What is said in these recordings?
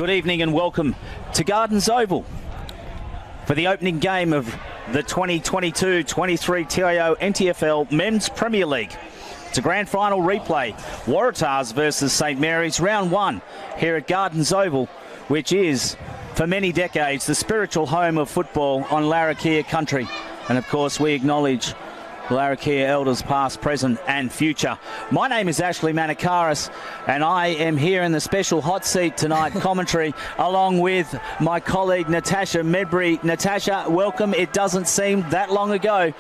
Good evening and welcome to Gardens Oval for the opening game of the 2022-23 TIO NTFL Men's Premier League. It's a grand final replay. Waratahs versus St Mary's, round one here at Gardens Oval, which is, for many decades, the spiritual home of football on Larrakia country. And of course, we acknowledge Larrakia elders past, present and future. My name is Ashley Manakaris and I am here in the special hot seat tonight commentary along with my colleague Natasha Medbury. Natasha, welcome. It doesn't seem that long ago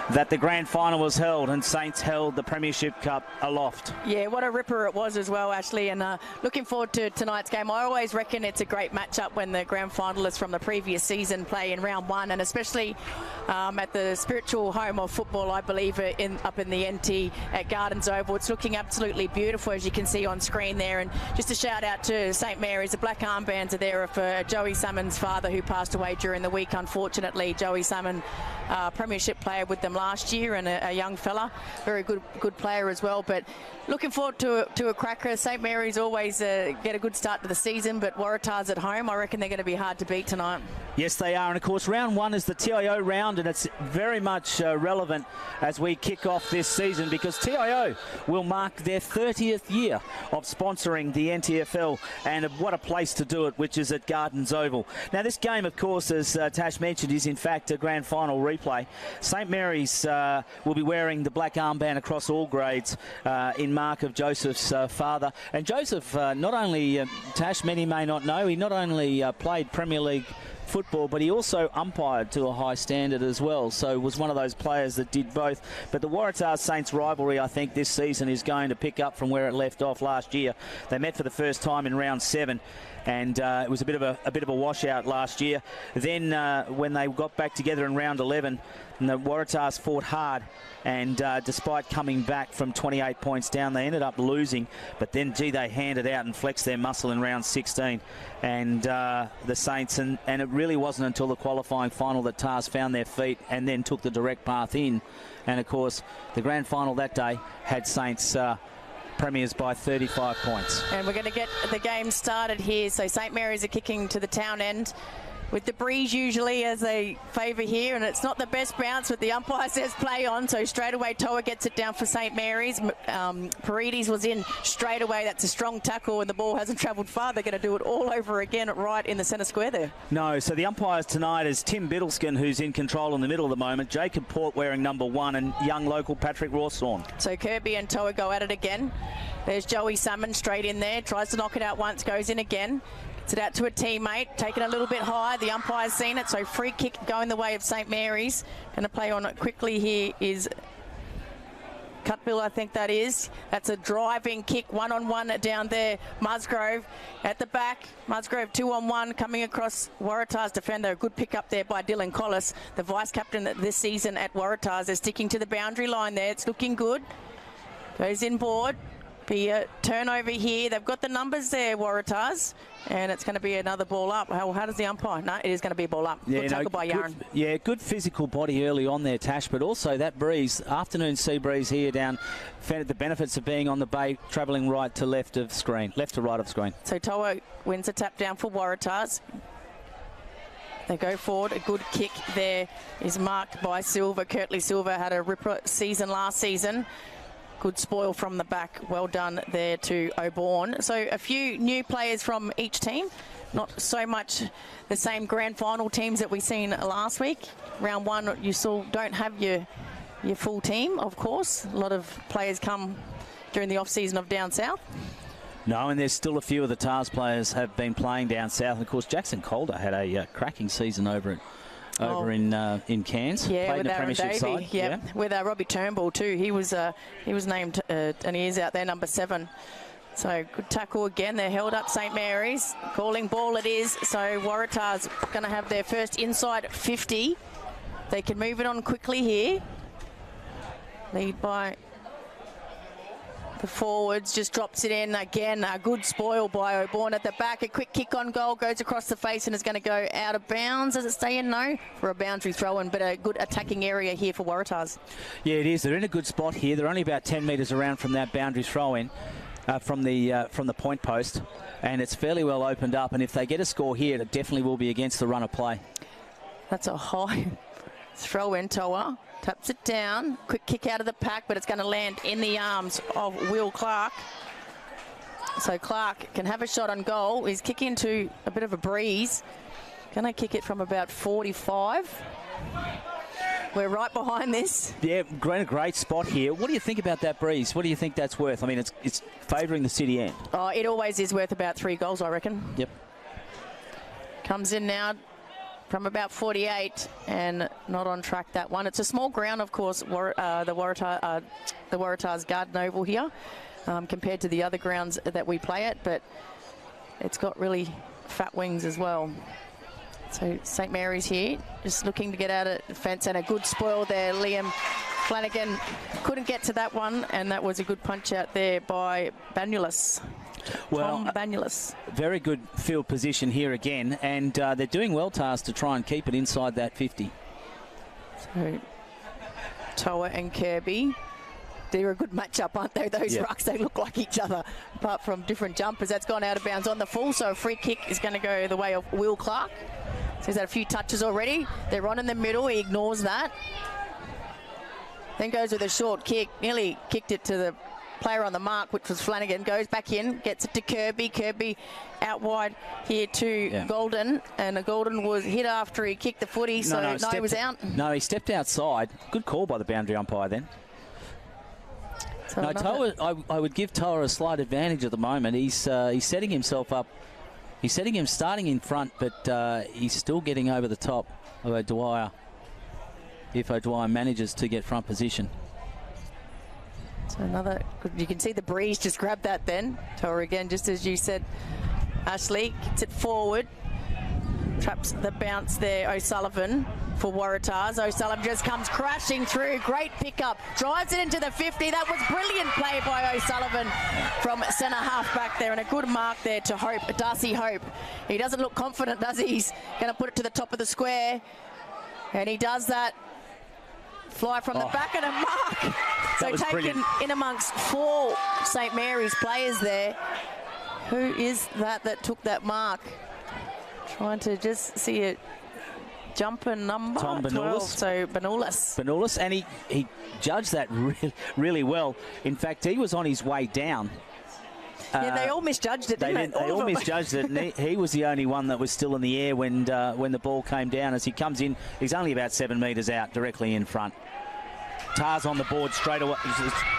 that the grand final was held and Saints held the Premiership Cup aloft. Yeah, what a ripper it was as well, Ashley, and looking forward to tonight's game. I always reckon it's a great matchup when the grand finalists from the previous season play in round one, and especially at the spiritual home of football, I believe, up in the NT at Gardens Oval. It's looking absolutely beautiful, as you can see on screen there. And just a shout out to St Mary's. The black armbands are there for Joey Salmon's father, who passed away during the week, unfortunately. Joey Salmon, Premiership player with them last year, and a young fella, very good player as well. But looking forward to a cracker. St Mary's always get a good start to the season, but Waratahs at home, I reckon they're going to be hard to beat tonight. Yes, they are. And of course, round one is the TIO round, and it's very much relevant as we kick off this season, because TIO will mark their 30th year of sponsoring the NTFL, and what a place to do it, which is at Gardens Oval. Now, this game, of course, as Tash mentioned, is in fact a grand final replay. St Mary's will be wearing the black armband across all grades in mark of Joseph's father. And Joseph, not only, Tash, many may not know, he not only played Premier League football, but he also umpired to a high standard as well, so was one of those players that did both. But the Waratah Saints rivalry, I think, this season is going to pick up from where it left off last year. They met for the first time in round 7, and it was a bit of a washout last year. Then when they got back together in round 11, and the Waratahs fought hard, and despite coming back from 28 points down, they ended up losing. But then, gee, they handed out and flexed their muscle in round 16. And the Saints, and it really wasn't until the qualifying final that Tars found their feet and then took the direct path in. And of course, the grand final that day had Saints premiers by 35 points. And we're going to get the game started here. So St Mary's are kicking to the town end, with the breeze usually as they favour here, and it's not the best bounce, but the umpire says play on, so straight away Toa gets it down for St Mary's. Paredes was in straight away. That's a strong tackle, and the ball hasn't travelled far. They're going to do it all over again right in the centre square there. No, so the umpires tonight is Tim Biddleskin, who's in control in the middle at the moment, Jacob Port wearing number 1, and young local Patrick Rawsthorne. So Kirby and Toa go at it again. There's Joey Salmon straight in there, tries to knock it out once, goes in again. Gets it out to a teammate, taken a little bit high. The umpire's seen it, so free kick going the way of St Mary's. Going to play on it quickly here is Cutbill, I think that is. That's a driving kick, one-on-one down there. Musgrove at the back. Musgrove 2-on-1 coming across Waratah's defender. A good pick up there by Dylan Collis, the vice-captain this season at Waratah's. They're sticking to the boundary line there. It's looking good. Goes inboard. Be a turnover here. They've got the numbers there, Waratahs, and it's going to be another ball up. How does the umpire? No, it is going to be a ball up. Yeah, good tackle by Yaron. Good physical body early on there, Tash, but also that breeze, afternoon sea breeze here down, the benefits of being on the bay, travelling right to left of screen, left to right of screen. So Toa wins a tap down for Waratahs. They go forward. A good kick there is marked by Silver. Kirtley Silver had a ripper season last season. Good spoil from the back. Well done there to O'Bourne. So a few new players from each team. Not so much the same grand final teams that we seen last week. Round one, you still don't have your full team, of course. A lot of players come during the off-season of down south. No, and there's still a few of the Tars players have been playing down south. And of course, Jackson Calder had a cracking season over in Cairns. Yeah, played with in the Premiership side. Yeah, with Robbie Turnbull too. He was named and he is out there, number 7. So good tackle again. They're held up, St Mary's. Calling ball it is. So Waratah's going to have their first inside 50. They can move it on quickly here. Lead by the forwards, just drops it in again. A good spoil by O'Bourne at the back. A quick kick on goal, goes across the face and is going to go out of bounds. Does it stay in? No, for a boundary throw in, but a good attacking area here for Waratahs. Yeah, it is. They're in a good spot here. They're only about 10 metres around from that boundary throw in. from the point post, and it's fairly well opened up. And if they get a score here, it definitely will be against the run of play. That's a high throw in. Toa taps it down. Quick kick out of the pack, but it's going to land in the arms of Will Clark. So Clark can have a shot on goal. He's kicking into a bit of a breeze. Going to kick it from about 45. We're right behind this. Yeah, great spot here. What do you think about that breeze? What do you think that's worth? I mean, it's favouring the city end. Oh, it always is worth about 3 goals, I reckon. Yep. Comes in now from about 48 and not on track, that one. It's a small ground, of course, the Waratah's Garden Oval here, compared to the other grounds that we play at, but it's got really fat wings as well. So St Mary's here, just looking to get out of the fence, and a good spoil there. Liam Flanagan couldn't get to that one, and that was a good punch out there by Banulis. Well, Tom Banulis. Very good field position here again, and they're doing well, Tars, to try and keep it inside that 50. So Toa and Kirby, they're a good matchup, aren't they? Those rucks, they look like each other, apart from different jumpers. That's gone out of bounds on the full, so a free kick is going to go the way of Will Clark. So he's had a few touches already. They're on in the middle. He ignores that. Then goes with a short kick. Nearly kicked it to the player on the mark, which was Flanagan. Goes back in, gets it to Kirby. Kirby out wide here to Golden. And Golden was hit after he kicked the footy, so he was out. No, he stepped outside. Good call by the boundary umpire then. So no, Toa, I would give Toa a slight advantage at the moment. He's setting himself up. He's setting him starting in front, but he's still getting over the top of O'Dwyer if O'Dwyer manages to get front position. So another, you can see the breeze just grabbed that then. Toa again, just as you said, Ashley, gets it forward. Traps the bounce there, O'Sullivan for Waratahs. O'Sullivan just comes crashing through. Great pickup. Drives it into the 50. That was brilliant play by O'Sullivan from centre half back there, and a good mark there to Hope, Darcy Hope. He doesn't look confident, does he? He's going to put it to the top of the square, and he does that. Fly from the back and a mark. So taken brilliant in amongst 4 St Mary's players there. Who is that took that mark? Trying to just see it. Jumper number Tom 12, so Banulis. And he judged that really well. In fact, he was on his way down. Yeah, they all misjudged it, didn't they? They all misjudged it, and he was the only one that was still in the air when the ball came down. As he comes in, he's only about 7 metres out, directly in front. Tars on the board straight away.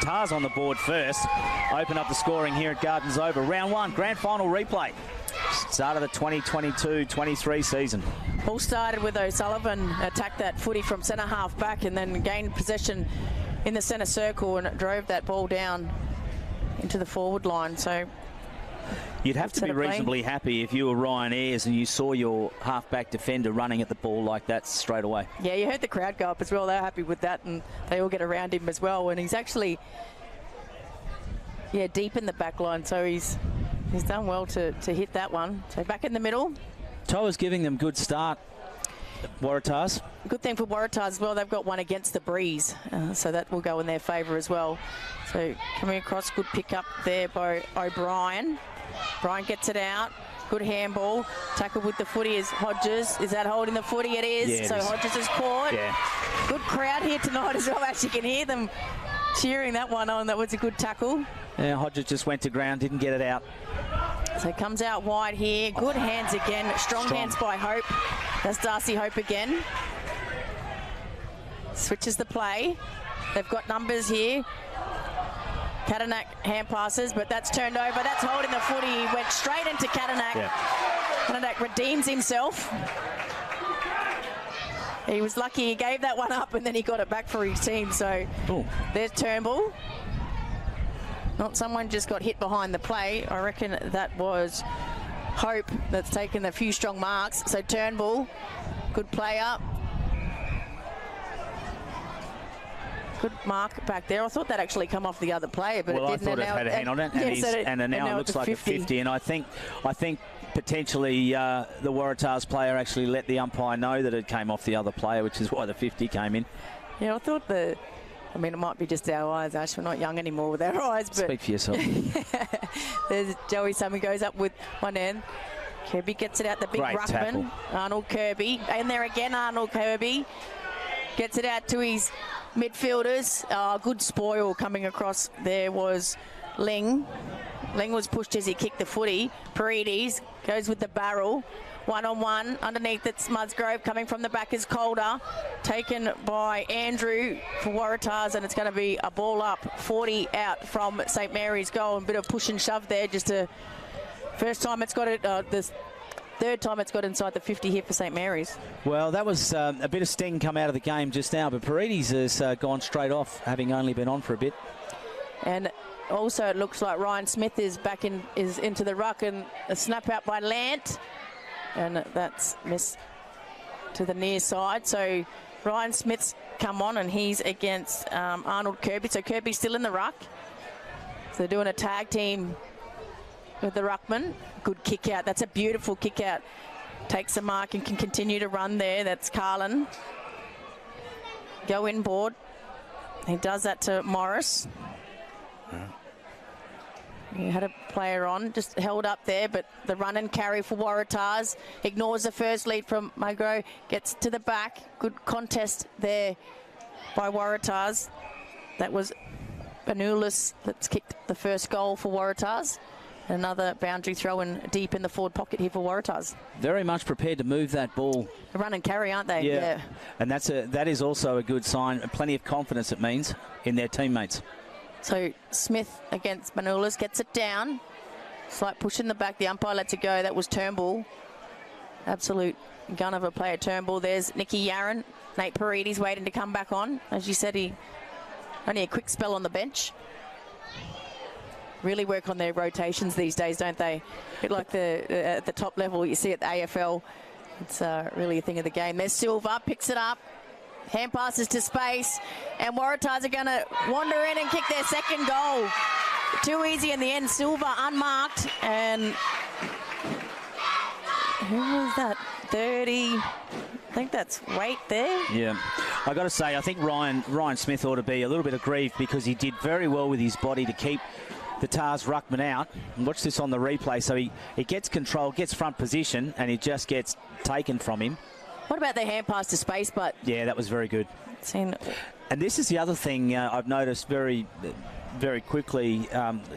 Tars on the board first. Open up the scoring here at Gardens Oval. Round 1, grand final replay. Start of the 2022-23 season. All started with O'Sullivan attacked that footy from centre half back and then gained possession in the centre circle and drove that ball down into the forward line. So you'd have to be reasonably happy if you were Ryan Ayres and you saw your half-back defender running at the ball like that straight away. Yeah, you heard the crowd go up as well. They're happy with that, and they all get around him as well. And he's actually, deep in the back line, so he's done well to hit that one. So back in the middle. Toa's giving them good start, Waratahs. Good thing for Waratahs as well, they've got one against the breeze, so that will go in their favour as well. So coming across, good pick up there by O'Brien. Brian gets it out. Good handball. Tackle with the footy is Hodges. Is that holding the footy? It is. Yeah, so Hodges is caught. Yeah. Good crowd here tonight as well. As you can hear them cheering that one on. That was a good tackle. Yeah, Hodges just went to ground, didn't get it out. So it comes out wide here. Good hands again. Strong hands by Hope. That's Darcy Hope again. Switches the play. They've got numbers here. Katanak hand passes, but that's turned over. That's holding the footy. He went straight into Katanak. Yeah. Katanak redeems himself. He was lucky he gave that one up and then he got it back for his team. So there's Turnbull. Not someone just got hit behind the play. I reckon that was Hope that's taken a few strong marks. So Turnbull, good player. Good mark back there. I thought that actually come off the other player, but it didn't. I thought it had a hand on it, and now it looks like a 50. And I think potentially the Waratahs player actually let the umpire know that it came off the other player, which is why the 50 came in. Yeah, I thought the I mean, it might be just our eyes, Ash. We're not young anymore with our eyes. But speak for yourself. There's Joey Summey goes up with one end. Kirby gets it out, the big Great ruckman. tackle. Arnold Kirby. And there again, Arnold Kirby. Gets it out to his midfielders. Good spoil coming across. There was Ling. Ling was pushed as he kicked the footy. Paredes goes with the barrel. 1-on-1 underneath it's Musgrove. Coming from the back is Calder. Taken by Andrew for Waratahs, and it's going to be a ball up. 40 out from St Mary's goal. A bit of push and shove there. Just a first time it's got it. This third time it's got inside the 50 here for St Mary's. Well, that was a bit of sting come out of the game just now, but Paredes has gone straight off, having only been on for a bit. And also it looks like Ryan Smith is back is into the ruck, and a snap out by Lant. And that's missed to the near side. So Ryan Smith's come on, and he's against Arnold Kirby. So Kirby's still in the ruck. So they're doing a tag team with the ruckman. Good kick out. That's a beautiful kick out. Takes the mark and can continue to run there. That's Carlin. Go inboard. He does that to Morris. He had a player on, just held up there, but the run and carry for Waratahs. Ignores the first lead from Magro, gets to the back. Good contest there by Waratahs. That was Banulis that's kicked the first goal for Waratahs. Another boundary throw in deep in the forward pocket here for Waratahs. Very much prepared to move that ball. A run and carry, aren't they? Yeah. And that is also a good sign. Plenty of confidence, it means, in their teammates. So Smith against Banulis gets it down. Slight push in the back. The umpire lets it go. That was Turnbull. Absolute gun of a player, Turnbull. There's Nicky Yaron. Nate Paredes waiting to come back on. As you said, he only a quick spell on the bench. Really work on their rotations these days, don't they? A bit like at the top level you see at the AFL. It's really a thing of the game. There's Silva, picks it up. Hand passes to space, and Waratahs are going to wander in and kick their second goal. Too easy in the end. Silva unmarked, and who was that? 30. I think that's Waite there. Yeah, I got to say, I think Ryan Smith ought to be a little bit aggrieved, because he did very well with his body to keep the Tars ruckman out. And watch this on the replay. So he gets control, gets front position, and he just gets taken from him. What about the hand pass to space? But yeah, that was very good. And this is the other thing I've noticed very quickly,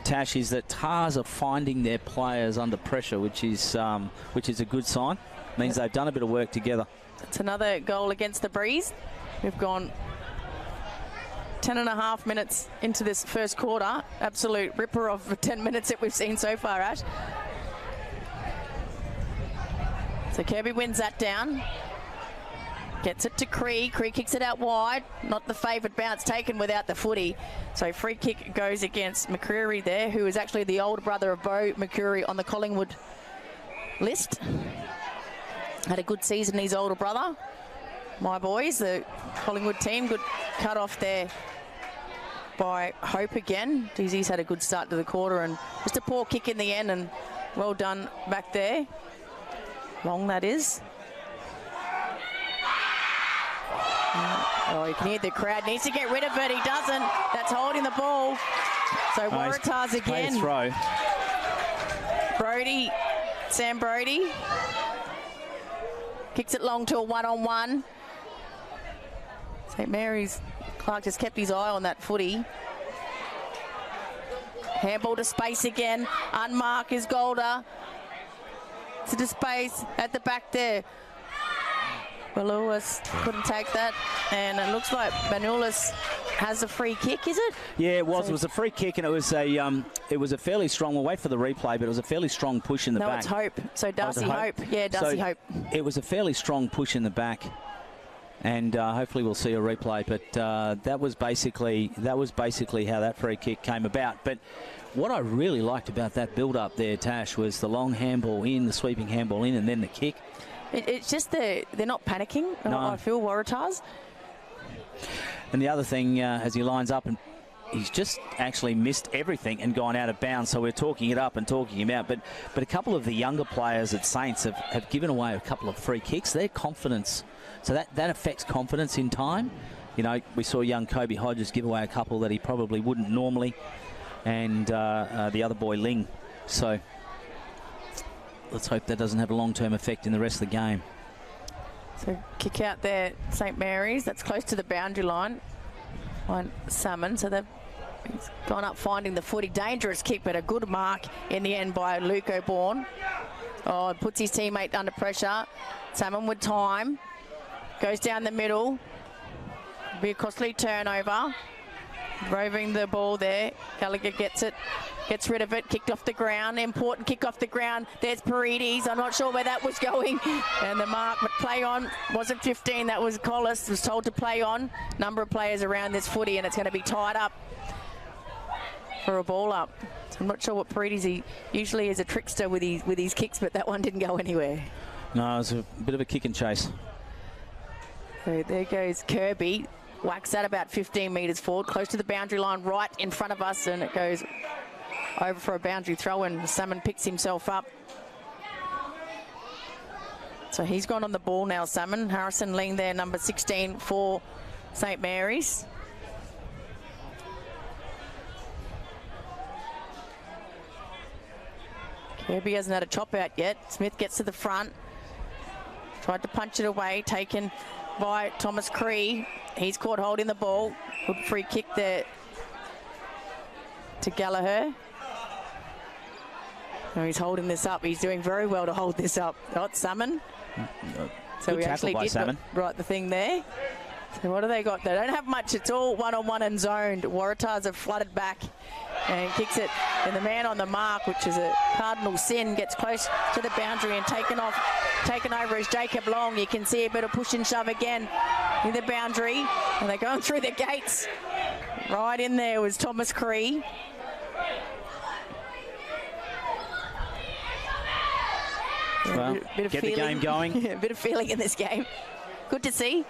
Tash, is that Tars are finding their players under pressure, which is a good sign. It means they've done a bit of work together. It's another goal against the Breeze. We've gone 10.5 minutes into this first quarter. Absolute ripper of 10 minutes that we've seen so far, Ash. So Kirby wins that down. Gets it to Cree. Cree kicks it out wide. Not the favoured bounce taken without the footy. So free kick goes against McCreary there, who is actually the older brother of Bo McCreary on the Collingwood list. Had a good season, his older brother. My boys, the Collingwood team, good cut off there by Hope again. He's had a good start to the quarter, and just a poor kick in the end, and well done back there. Long that is. Oh, you can hear the crowd. Needs to get rid of it. He doesn't. That's holding the ball. So Waratahs again. Throw. Brody, Sam Brody. Kicks it long to a 1-on-1. St Mary's Clark just kept his eye on that footy. Handball to space again. Unmarked is Golder. To space at the back there. Lewis couldn't take that, and it looks like Banulis has a free kick, is it? Yeah, it was. So it was a free kick, and it was a fairly strong. We'll wait for the replay, but it was a fairly strong push in the back. No, it's Hope. So Darcy Hope. Yeah, Darcy Hope. It was a fairly strong push in the back, and hopefully we'll see a replay. But that was basically how that free kick came about. But what I really liked about that build-up there, Tash, was the long handball in, the sweeping handball in, and then the kick. It's just they're not panicking. No. I feel Waratahs. And the other thing, as he lines up, and he's just actually missed everything and gone out of bounds. So we're talking it up and talking him out. But a couple of the younger players at Saints have given away a couple of free kicks. Their confidence, so that affects confidence in time. You know, we saw young Kobe Hodges give away a couple that he probably wouldn't normally, and the other boy Ling. So let's hope that doesn't have a long-term effect in the rest of the game. So kick out there, St Mary's. That's close to the boundary line. On Salmon, so they've gone up finding the footy. Dangerous kick, but a good mark in the end by Luke O'Bourne. Oh, puts his teammate under pressure. Salmon with time. Goes down the middle. Be a costly turnover. Roving the ball there. Gallagher gets it. Gets rid of it. Kicked off the ground. Important kick off the ground. There's Paredes. I'm not sure where that was going. And the mark, but play on. Wasn't 15. That was Collis. Was told to play on. Number of players around this footy, and it's going to be tied up for a ball up. So I'm not sure what Paredes, he usually is a trickster with his kicks, but that one didn't go anywhere. No, it was a bit of a kick and chase. So there goes Kirby. Whacks that about 15 metres forward, close to the boundary line, right in front of us, and it goes over for a boundary throw, and Salmon picks himself up. So he's gone on the ball now, Salmon. Harrison Ling there, number 16 for St Mary's. Kirby hasn't had a chop out yet. Smith gets to the front. Tried to punch it away, taken by Thomas Cree. He's caught holding the ball. Good free kick there to Gallagher. So he's holding this up. He's doing very well to hold this up. Oh, Salmon. So we actually did right the thing there. So what do they got? They don't have much. It's all one-on-one and zoned. Waratahs have flooded back and kicks it. And the man on the mark, which is a cardinal sin, gets close to the boundary and taken over is Jacob Long. You can see a bit of push and shove again in the boundary. And they're going through the gates. Right in there was Thomas Cree. Well, bit of get feeling. the game going. A bit of feeling in this game. Good to see.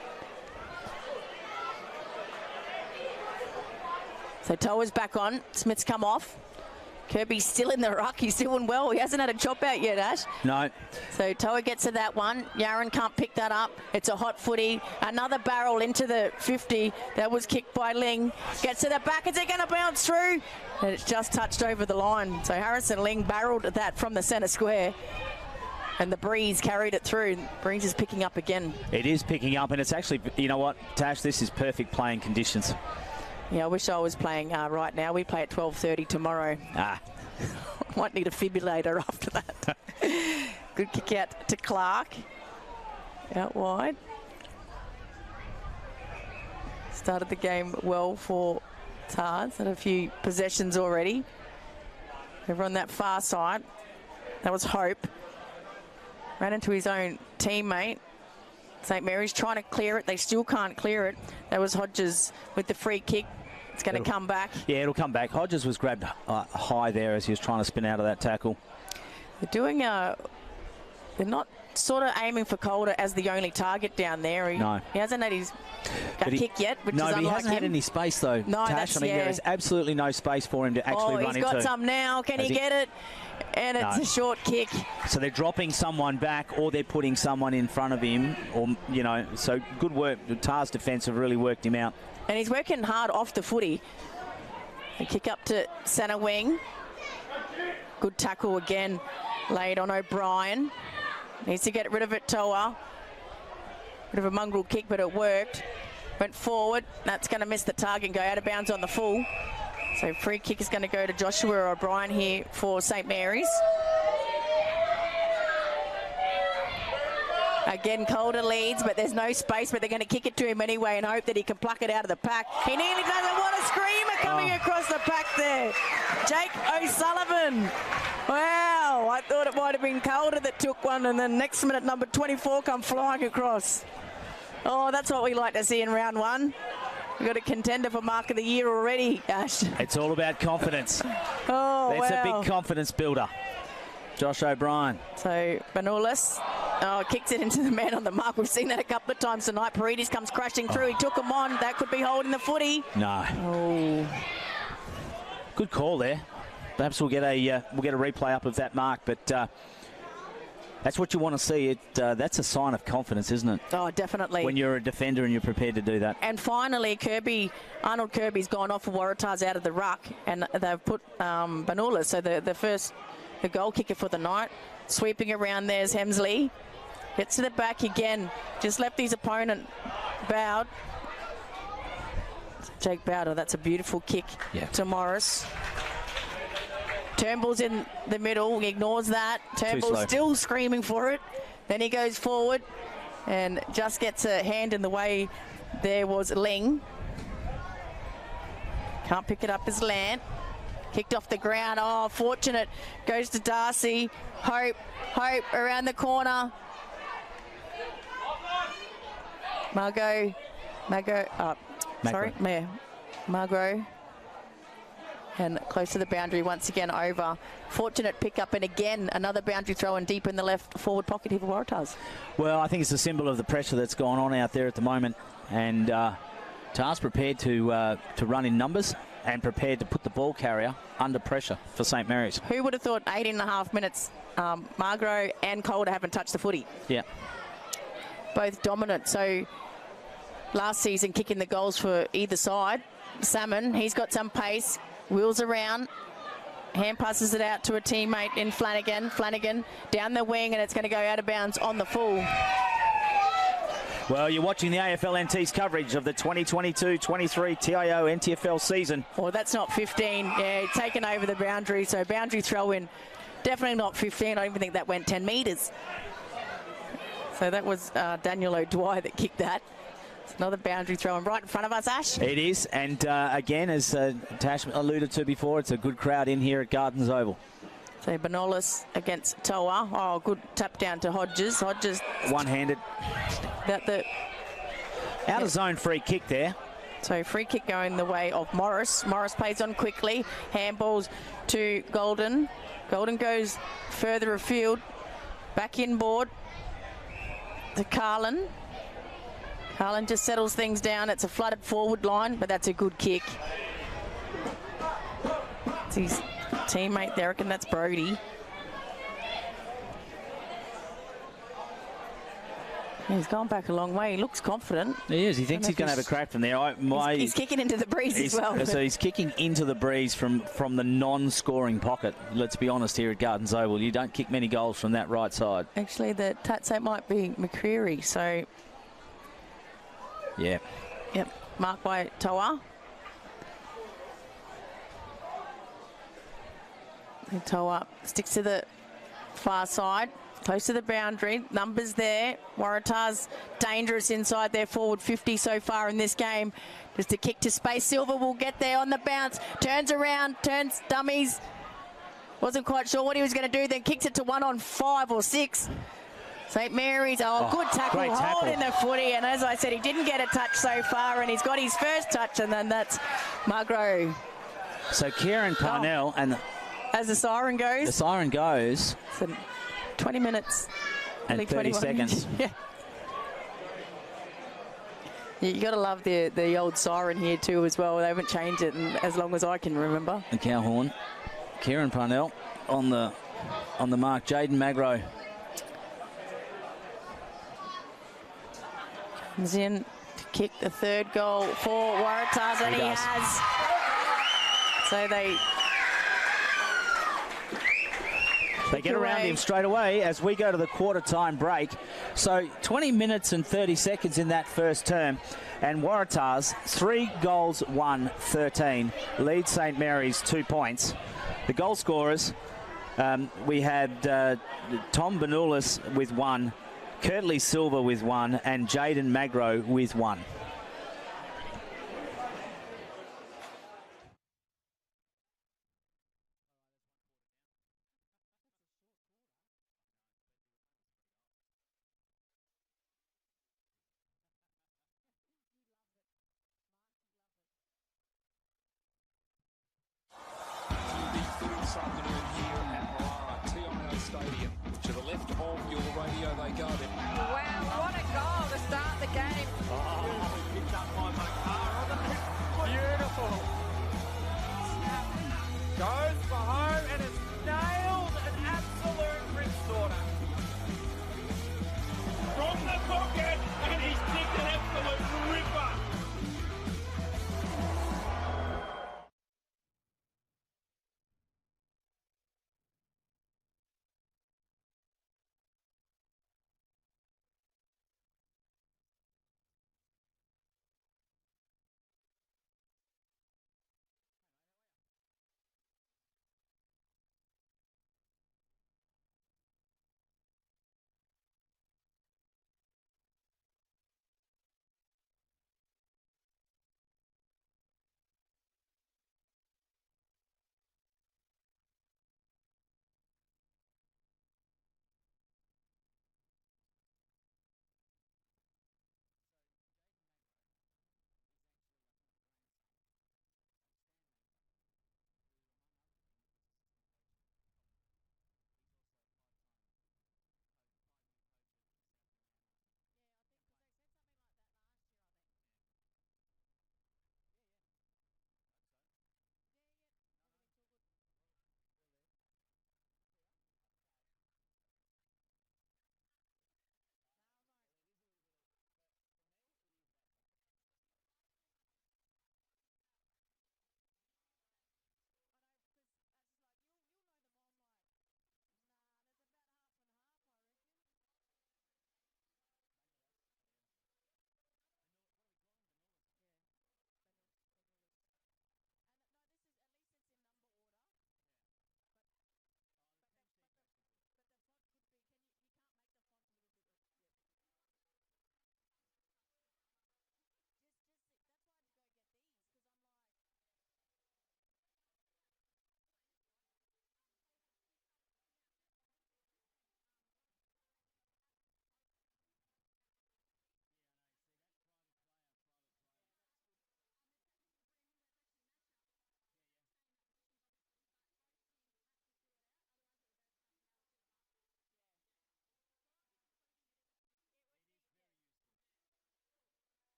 So Toa's back on. Smith's come off. Kirby's still in the ruck. He's doing well. He hasn't had a chop out yet, Ash. No. So Toa gets to that one. Yaron can't pick that up. It's a hot footy. Another barrel into the 50. That was kicked by Ling. Gets to the back. Is it going to bounce through? And it's just touched over the line. So Harrison Ling barreled at that from the centre square. And the breeze carried it through. Breeze is picking up again. It is picking up, and it's actually, you know what, Tash, this is perfect playing conditions. Yeah, I wish I was playing right now. We play at 12:30 tomorrow. Might need a defibrillator after that. Good kick out to Clark. Out wide. Started the game well for Tars. Had a few possessions already. Over on that far side. That was Hope. Ran into his own teammate. St Mary's trying to clear it. They still can't clear it. That was Hodges with the free kick. It's going to come back. Yeah, it'll come back. Hodges was grabbed high there as he was trying to spin out of that tackle. They're doing they're not sort of aiming for Calder as the only target down there. He hasn't had his kick yet, which is unlike him. No, he hasn't had any space though, Tash. I mean, there is absolutely no space for him to actually run into. Oh, he's got some now. Can he get it? And it's a short kick. So they're dropping someone back, or they're putting someone in front of him, or, you know, so good work. The Tars defence have really worked him out. And he's working hard off the footy. A kick up to centre wing. Good tackle again, laid on O'Brien. Needs to get rid of it, Toa. Bit of a mongrel kick, but it worked. Went forward. That's going to miss the target and go out of bounds on the full. So free kick is going to go to Joshua O'Brien here for St Mary's. Again, Calder leads, but there's no space, but they're going to kick it to him anyway and hope that he can pluck it out of the pack. He nearly does it. What a screamer coming across the pack there. Jake O'Sullivan. Wow, I thought it might have been Calder that took one, and then next minute, number 24 come flying across. Oh, that's what we like to see in round one. We've got a contender for Mark of the Year already, Ash. It's all about confidence. It's a big confidence builder. Josh O'Brien. So, Banulis kicks it into the man on the mark. We've seen that a couple of times tonight. Paredes comes crashing through. He took him on. That could be holding the footy. No. Oh. Good call there. Perhaps we'll get a replay up of that mark, but That's what you want to see. That's a sign of confidence, isn't it? Oh, definitely. When you're a defender and you're prepared to do that. And finally, Arnold Kirby's gone off for Waratahs out of the ruck, and they've put Banula, so the goal kicker for the night. Sweeping around there's Hemsley. Gets to the back again. Just left his opponent bowed. Jake Bowder, that's a beautiful kick to Morris. Turnbull's in the middle, he ignores that. Turnbull's still screaming for it. Then he goes forward and just gets a hand in the way. There was Ling. Can't pick it up as Lant. Kicked off the ground. Oh, fortunate. Goes to Darcy. Hope around the corner. Margot. And close to the boundary once again over. Fortunate pick up, and again another boundary throw and deep in the left forward pocket here for Waratahs. Well, I think it's a symbol of the pressure that's gone on out there at the moment, and Tahs prepared to run in numbers and prepared to put the ball carrier under pressure for St Mary's. Who would have thought 18.5 minutes, Margot and Calder haven't touched the footy. Yeah. Both dominant. So last season kicking the goals for either side. Salmon, he's got some pace. Wheels around, hand passes it out to a teammate in Flanagan. Flanagan down the wing, and it's going to go out of bounds on the full. Well, you're watching the AFL NT's coverage of the 2022-23 TIO NTFL season. Well, that's not 15. Yeah, taken over the boundary, so boundary throw in. Definitely not 15. I don't even think that went 10 metres. So that was Daniel O'Dwyer that kicked that. Another boundary throw right in front of us, Ash. It is, and again, as Tash alluded to before, it's a good crowd in here at Gardens Oval. So Benolis against Toa. Oh, good tap down to Hodges. Hodges one-handed. Out of zone free kick there. So free kick going the way of Morris. Morris plays on quickly. Handballs to Golden. Golden goes further afield. Back inboard to Carlin. Carlin just settles things down. It's a flooded forward line, but that's a good kick. It's his teammate there, I reckon that's Brody. He's gone back a long way. He looks confident. He is. He thinks he's going to have a crack from there. He's kicking into the breeze as well. So he's kicking into the breeze from the non-scoring pocket. Let's be honest here at Gardens Oval. You don't kick many goals from that right side. Actually, the Tatsate might be McCreary, so... Yeah. Yep. Marked by Toa. And Toa sticks to the far side, close to the boundary. Numbers there. Waratahs dangerous inside their forward 50 so far in this game. Just a kick to space. Silver will get there on the bounce. Turns around, turns dummies. Wasn't quite sure what he was going to do. Then kicks it to 1 on 5 or 6. St Mary's, good tackle, hold in the footy, and as I said, he didn't get a touch so far, and he's got his first touch, and then that's Magro. So Kieran Parnell, and as the siren goes. The siren goes. So 20 minutes. And 30 seconds. Yeah. You got to love the old siren here too as well. They haven't changed it as long as I can remember. The cow horn. Kieran Parnell on the mark. Jaden Magro. Comes in to kick the third goal for Waratahs, and he has. So they get around him straight away as we go to the quarter-time break. So 20 minutes and 30 seconds in that first term, and Waratahs 3 goals, 1-13, lead St Mary's 2 points. The goal scorers, we had Tom Benulis with 1. Curtly Silver with 1, and Jaden Magro with 1. This afternoon here at Waratah, TIO Stadium. To the left of your radio they go. Wow, what a goal to start the game. Oh, picked up by Makar. Beautiful. Goes for home and has nailed an absolute wrist order.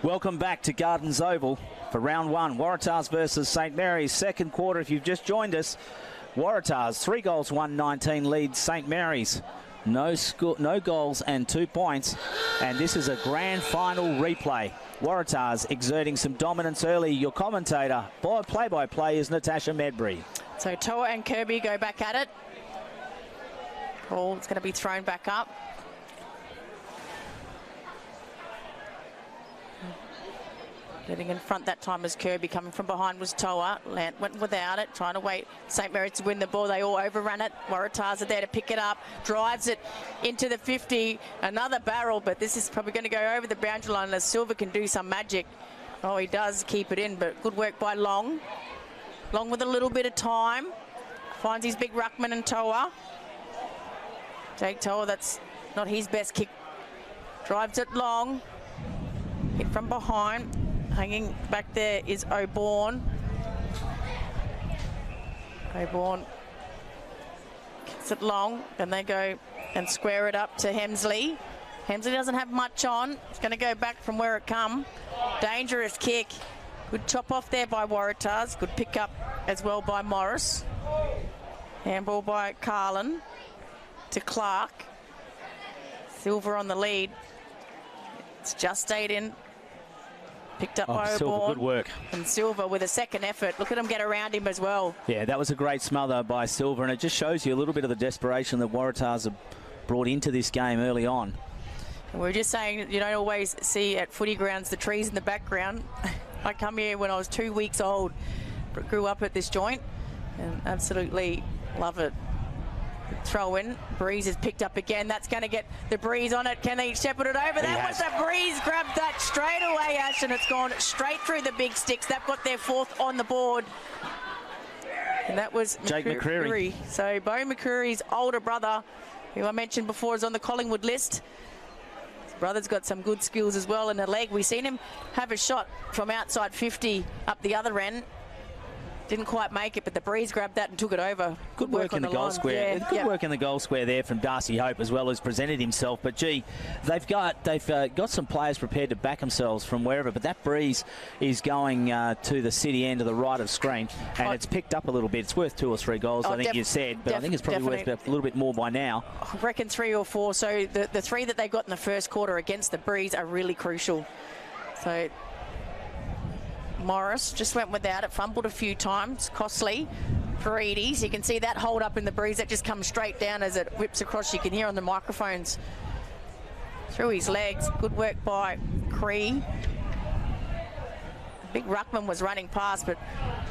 Welcome back to Gardens Oval for round one. Waratahs versus St Mary's. Second quarter, if you've just joined us. Waratahs, 3 goals, 1-19 leads St Mary's. No goals and 2 points. And this is a grand final replay. Waratahs exerting some dominance early. Your commentator, play-by-play, is Natasha Medbury. So Toa and Kirby go back at it. Ball's going to be thrown back up. Getting in front that time was Kirby. Coming from behind was Toa. Lant went without it, trying to wait St Mary's to win the ball. They all overrun it. Waratahs are there to pick it up. Drives it into the 50. Another barrel, but this is probably going to go over the boundary line unless Silver can do some magic. Oh, he does keep it in, but good work by Long. Long with a little bit of time. Finds his big ruckman and Toa. Jake Toa, that's not his best kick. Drives it long. Hit from behind. Hanging back there is O'Bourne. O'Bourne kicks it long, and they go and square it up to Hemsley. Hemsley doesn't have much on. It's going to go back from where it come. Dangerous kick. Good chop off there by Waratahs. Good pick up as well by Morris. Handball by Carlin to Clark. Silver on the lead. It's just stayed in. Picked up by Silver, O'Bourne. good work. And Silver with a second effort. Look at him get around him as well. Yeah, that was a great smother by Silver, and it just shows you a little bit of the desperation that Waratahs have brought into this game early on. And we're just saying you don't always see at footy grounds the trees in the background. I come here when I was 2 weeks old, grew up at this joint, and absolutely love it. Throw in. Breeze is picked up again. That's going to get the Breeze on it. Can they shepherd it over? That was the Breeze. Grabbed that straight away, Ash, and it's gone straight through the big sticks. They've got their 4th on the board. And that was Jake McCreary. So Bo McCreary's older brother, who I mentioned before, is on the Collingwood list. His brother's got some good skills as well in a leg. We've seen him have a shot from outside 50 up the other end. Didn't quite make it, but the Breeze grabbed that and took it over. Good work in the goal square. Yeah. Good work in the goal square there from Darcy Hope as well, as presented himself. But gee, they've got some players prepared to back themselves from wherever. But that Breeze is going to the city end to the right of screen, and it's picked up a little bit. It's worth 2 or 3 goals, I think you said, but I think it's probably worth a little bit more by now. I reckon 3 or 4. So the 3 that they got in the first quarter against the Breeze are really crucial. So Morris just went without it, fumbled a few times, costly for Edie's. You can see that hold up in the Breeze that just comes straight down as it whips across. You can hear on the microphones through his legs. Good work by Cree. Big ruckman was running past, but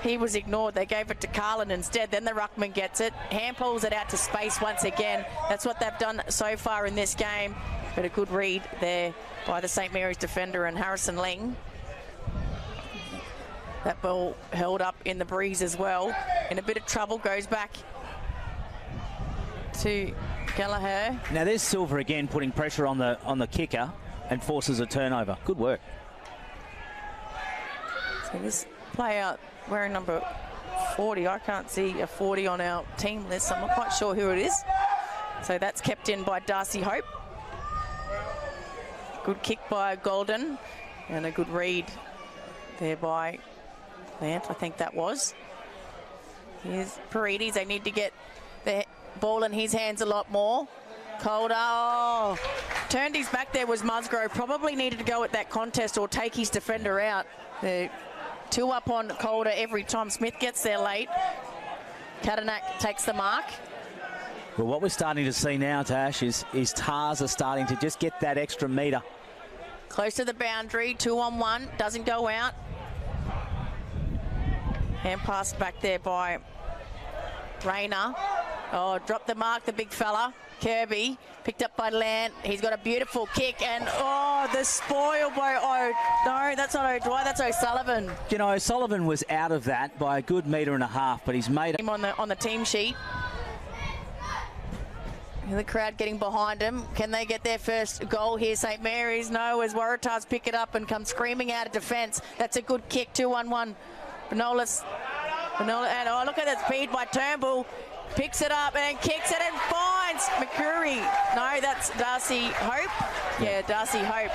he was ignored. They gave it to Carlin instead. Then the ruckman gets it. Hand pulls it out to space once again. That's what they've done so far in this game. But a good read there by the St Mary's defender and Harrison Ling. That ball held up in the Breeze as well. In a bit of trouble, goes back to Gallagher. Now there's Silver again putting pressure on the kicker and forces a turnover. Good work. So this player wearing number 40, I can't see a 40 on our team list. I'm not quite sure who it is. So that's kept in by Darcy Hope. Good kick by Golden and a good read there by Lant, I think that was. Here's Paredes. They need to get the ball in his hands a lot more. Calder, turned his back there was Musgrove. Probably needed to go at that contest or take his defender out. The 2 up on Calder every time. Smith gets there late. Katanak takes the mark. Well, what we're starting to see now, Tash, is Tars are starting to just get that extra metre. Close to the boundary, 2 on 1, doesn't go out. Hand passed back there by Rayner. Oh, dropped the mark, the big fella. Kirby, picked up by Lant. He's got a beautiful kick, and the spoil by no, that's not O'Dwyer, that's O'Sullivan. You know, O'Sullivan was out of that by a good 1.5 metres, but he's made him on the team sheet. The crowd getting behind him. Can they get their first goal here? St Mary's, no, as Waratahs pick it up and come screaming out of defence. That's a good kick, 2-1-1. Benola, and look at that speed by Turnbull. Picks it up and kicks it and finds McCreary. No, that's Darcy Hope. Yeah, Darcy Hope.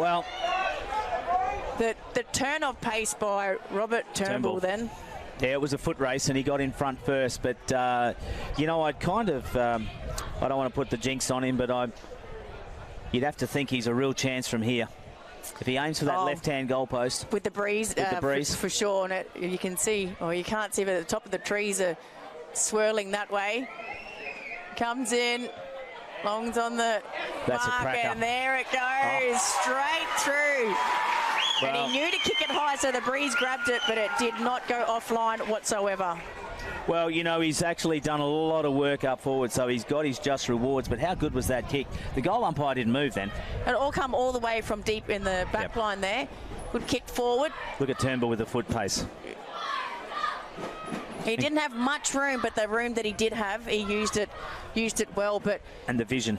Well, The turn of pace by Robert Turnbull then. Yeah, it was a foot race and he got in front first, but you know, I'd kind of I don't want to put the jinx on him, but you'd have to think he's a real chance from here if he aims for that left-hand goalpost with the breeze. For sure, and you can see, or you can't see, but the top of the trees are swirling that way. Comes in, longs on the mark, and there it goes, straight through. Well, and he knew to kick it high, so the breeze grabbed it, but it did not go offline whatsoever. Well, you know, he's actually done a lot of work up forward, so he's got his just rewards, but how good was that kick? The goal umpire didn't move then. It all come all the way from deep in the back line there. Good kick forward. Look at Turnbull with the foot pace. He didn't have much room, but the room that he did have, he used it well. And the vision.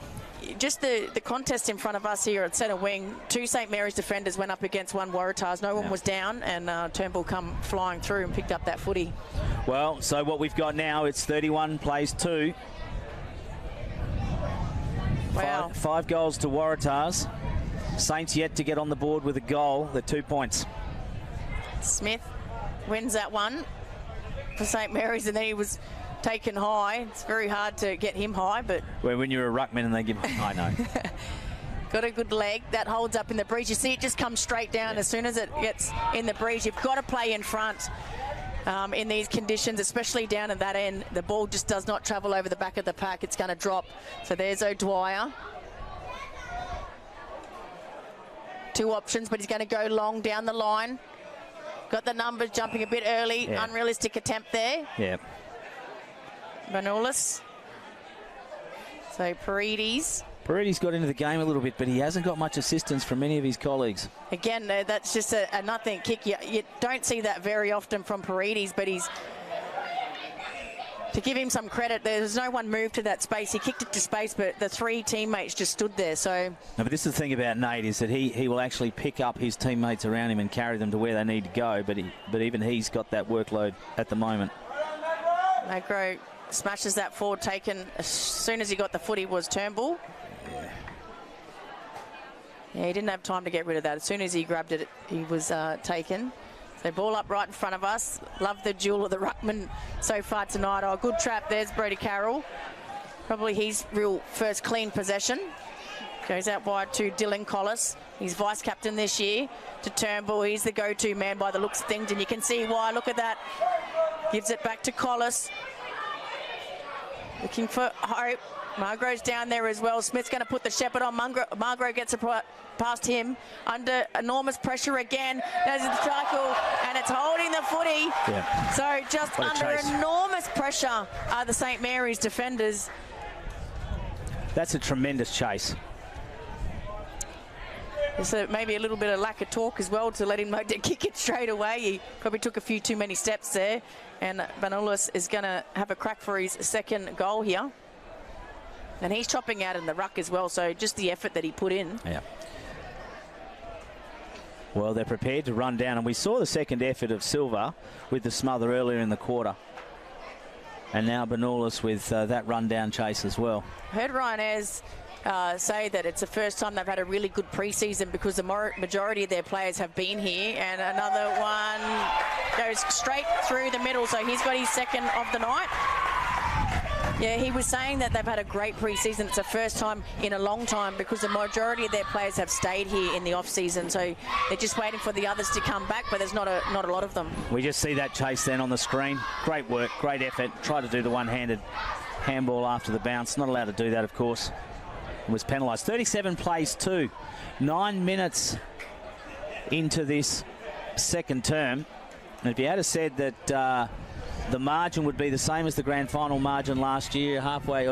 Just the contest in front of us here at centre wing, 2 St Mary's defenders went up against 1 Waratahs. No one was down, and Turnbull come flying through and picked up that footy. Well, so what we've got now, it's 31 plays 2. Wow. 5 goals to Waratahs. Saints yet to get on the board with a goal. The 2 points. Smith wins that one for St Mary's, and then he was taken high. It's very hard to get him high, but when you're a ruckman and they give, I know. Got a good leg that holds up in the breeze. You see it just comes straight down. As soon as it gets in the breeze, you've got to play in front in these conditions, especially down at that end. The ball just does not travel over the back of the pack. It's going to drop. So there's O'Dwyer. 2 options, but he's going to go long down the line. Got the numbers jumping a bit early. Yeah. Unrealistic attempt there. Yeah. Manolis. So Paredes got into the game a little bit, but he hasn't got much assistance from any of his colleagues. Again, that's just a nothing kick. You don't see that very often from Paredes, but to give him some credit, there's no one moved to that space. He kicked it to space, but the 3 teammates just stood there. So. No, but this is the thing about Nate, is that he will actually pick up his teammates around him and carry them to where they need to go, but even he's got that workload at the moment. Magro smashes that forward, taken as soon as he got the footy was Turnbull. Yeah, he didn't have time to get rid of that. As soon as he grabbed it, he was taken. So ball up right in front of us. Love the duel of the ruckman so far tonight. Oh, good trap. There's Brody Carroll. Probably his real first clean possession. Goes out wide to Dylan Collis. He's vice-captain this year. To Turnbull. He's the go-to man by the looks of things, and you can see why. Look at that. Gives it back to Collis. Looking for hope. Margrove's down there as well. Smith's going to put the shepherd on. Margrove gets past him under enormous pressure again. There's the tackle, and it's holding the footy. Yeah. So just under enormous pressure are the St Mary's defenders. That's a tremendous chase. So maybe a little bit of lack of talk as well to let him know to kick it straight away. He probably took a few too many steps there. And Manolis is going to have a crack for his 2nd goal here. And he's chopping out in the ruck as well, so just the effort that he put in. Yeah. Well, they're prepared to run down, and we saw the second effort of Silva with the smother earlier in the quarter. And now Manolis with that run-down chase as well. Heard Ryan Ayres say that it's the first time they've had a really good pre-season because the majority of their players have been here, and another one goes straight through the middle, so he's got his 2nd of the night. Yeah, he was saying that they've had a great pre-season. It's the first time in a long time because the majority of their players have stayed here in the off-season, so they're just waiting for the others to come back, but there's not a lot of them. We just see that chase then on the screen. Great work, great effort. Tried to do the one-handed handball after the bounce. Not allowed to do that, of course. Was penalised. 37 plays 2. 9 minutes into this 2nd term. And if you had said that the margin would be the same as the grand final margin last year, halfway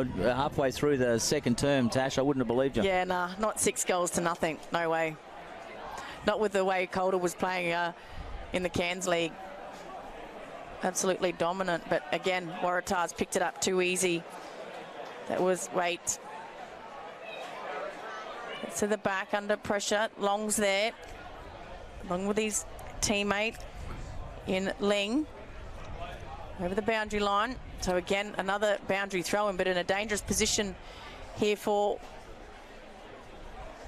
through the 2nd term, Tash, I wouldn't have believed you. Yeah, nah, not 6 goals to nothing. No way. Not with the way Calder was playing in the Cairns League. Absolutely dominant. But again, Waratahs picked it up too easy. That was Waite. To the back, under pressure. Long's there, along with his teammate in Ling. Over the boundary line. So again, another boundary throw-in, but in a dangerous position here for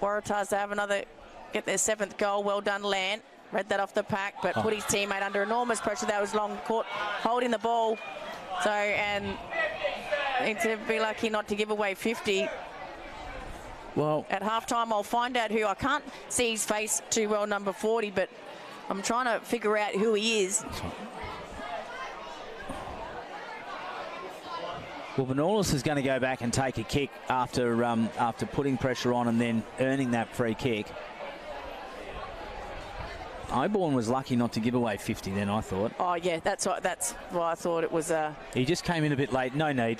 Waratahs to have get their 7th goal. Well done, Lant. read that off the pack, but put his teammate under enormous pressure. That was Long caught holding the ball. So, and to be lucky not to give away 50. Well, at halftime, I'll find out who. I can't see his face too well, number 40, but I'm trying to figure out who he is. Well, Manolis is going to go back and take a kick after after putting pressure on and then earning that free kick. Oborn was lucky not to give away 50 then, I thought. Oh, yeah, that's why I thought it was... He just came in a bit late, no need.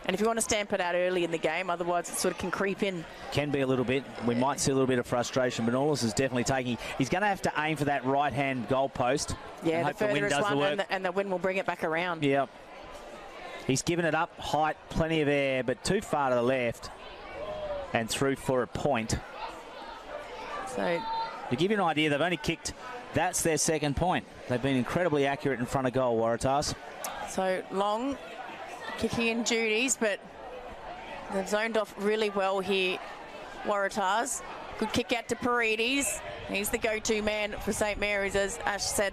And if you want to stamp it out early in the game, otherwise it sort of can creep in. Can be a little bit. We might see a little bit of frustration. Manolis is definitely taking... He's going to have to aim for that right-hand goal post. Yeah, the furthest one, and the wind will bring it back around. Yep. He's given it up, height, plenty of air, but too far to the left and through for a point. So, to give you an idea, they've only kicked, that's their second point. They've been incredibly accurate in front of goal, Waratahs. So Long kicking in duties, but they've zoned off really well here, Waratahs. Good kick out to Paredes. He's the go-to man for St. Mary's, as Ash said.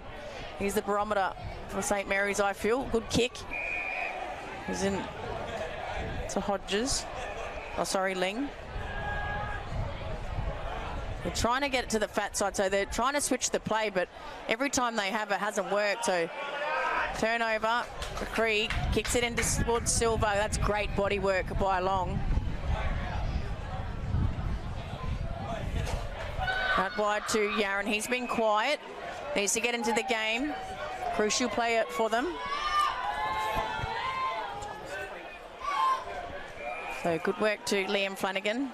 He's the barometer for St. Mary's, I feel. Good kick. He's in to Hodges. Oh, sorry, Ling. They're trying to get it to the fat side, so they're trying to switch the play, but every time they have, it hasn't worked. So turnover, McCree kicks it into towards Silva. That's great body work by Long. Out wide to Yaron. He's been quiet. Needs to get into the game. Crucial player for them. So good work to Liam Flanagan.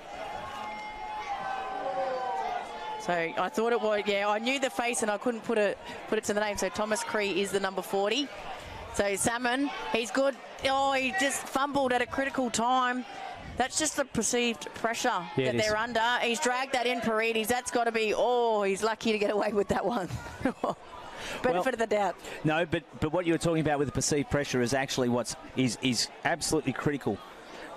So I thought it was, yeah, I knew the face and I couldn't put it to the name. So Thomas Cree is the number 40. So Salmon, he's good. Oh, he just fumbled at a critical time. That's just the perceived pressure that they're under. He's dragged that in, Paredes. That's got to be, oh, he's lucky to get away with that one. Benefit of the doubt. No, but what you were talking about with the perceived pressure is actually is absolutely critical,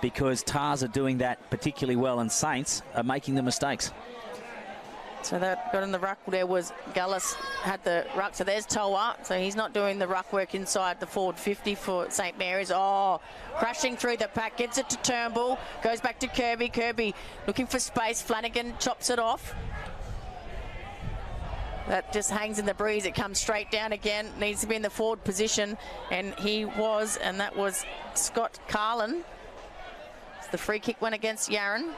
because Tars are doing that particularly well and Saints are making the mistakes. So that got in the ruck. There was Gullis had the ruck. So there's Toa. So he's not doing the ruck work inside the forward 50 for St. Mary's. Oh, crashing through the pack. Gives it to Turnbull. Goes back to Kirby. Kirby looking for space. Flanagan chops it off. That just hangs in the breeze. It comes straight down again. Needs to be in the forward position. And he was, and that was Scott Carlin. The free kick went against Yaron.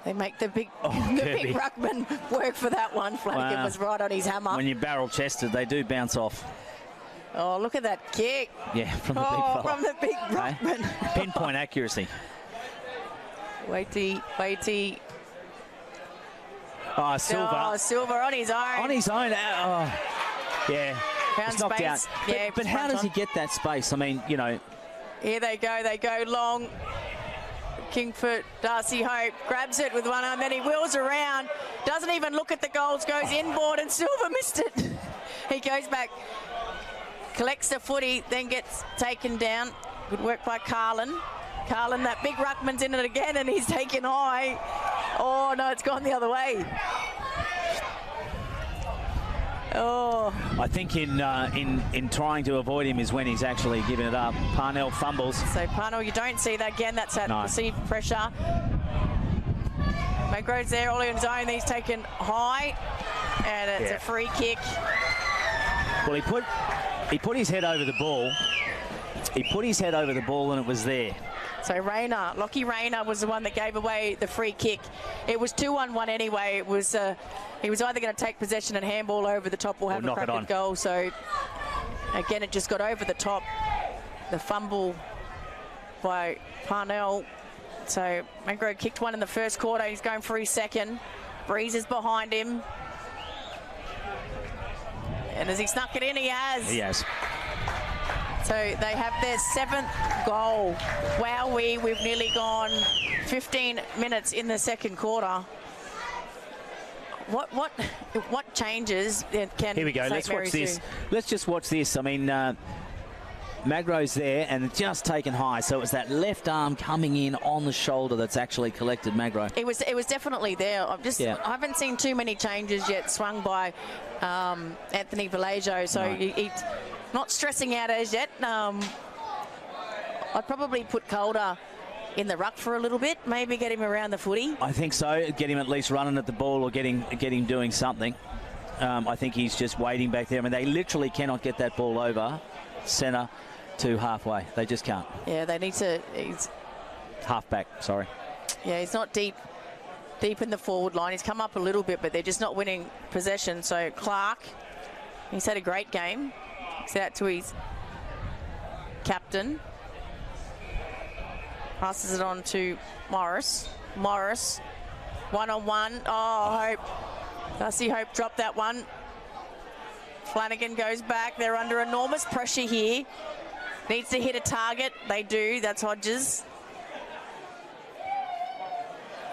They make the big ruckman work for that one. Flanagan was right on his hammer. When you're barrel-chested, they do bounce off. Oh, look at that kick. Yeah, from the big fella. From the big ruckman. Pinpoint accuracy. Waitty. Oh, Silva. Oh, Silva on his own. On his own. Oh, yeah. Found it's knocked space. out. Yeah, but how does he get that space? I mean, you know. Here they go Long. King for Darcy Hope, grabs it with one arm, then he wheels around, doesn't even look at the goals, goes inboard, and Silva missed it. He goes back, collects the footy, then gets taken down. Good work by Carlin. Carlin, that big ruckman's in it again, and he's taken high. Oh no, it's gone the other way. Oh. I think in trying to avoid him is when he's actually given it up. Parnell fumbles. So Parnell, you don't see that again. That's that perceived pressure. Magro's there all on his own. He's taken high, and it's a free kick. Well, he put his head over the ball. He put his head over the ball, and it was there. So Lockie Rayner was the one that gave away the free kick. It was 2-1-1 anyway. It was he was either going to take possession and handball over the top or have a crack at goal. So again, it just got over the top. The fumble by Parnell. So Magro kicked one in the first quarter. He's going for his second. Breeze is behind him. And as he snuck it in, he has. He has. So they have their 7th goal. Wowee, we've nearly gone 15 minutes in the second quarter. What changes can Here we go. St. Let's Mary's watch this. do? Let's just watch this. I mean, Magro's there and just taken high. So it was that left arm coming in on the shoulder that's actually collected Magro. It was definitely there. I haven't seen too many changes yet swung by Anthony Vallejo, so No. he's not stressing out as yet. I'd probably put Calder in the ruck for a little bit, maybe get him around the footy. I think so. Get him at least running at the ball or get him doing something. I think he's just waiting back there. I mean, they literally cannot get that ball over centre to halfway. They just can't. Yeah, they need to. He's halfback, sorry. Yeah, he's not deep in the forward line. He's come up a little bit, but they're just not winning possession. So Clark, he's had a great game. He's out to his captain. Passes it on to Morris. Morris, one-on-one. Oh, Hope. Darcy Hope dropped that one. Flanagan goes back. They're under enormous pressure here. Needs to hit a target. They do. That's Hodges.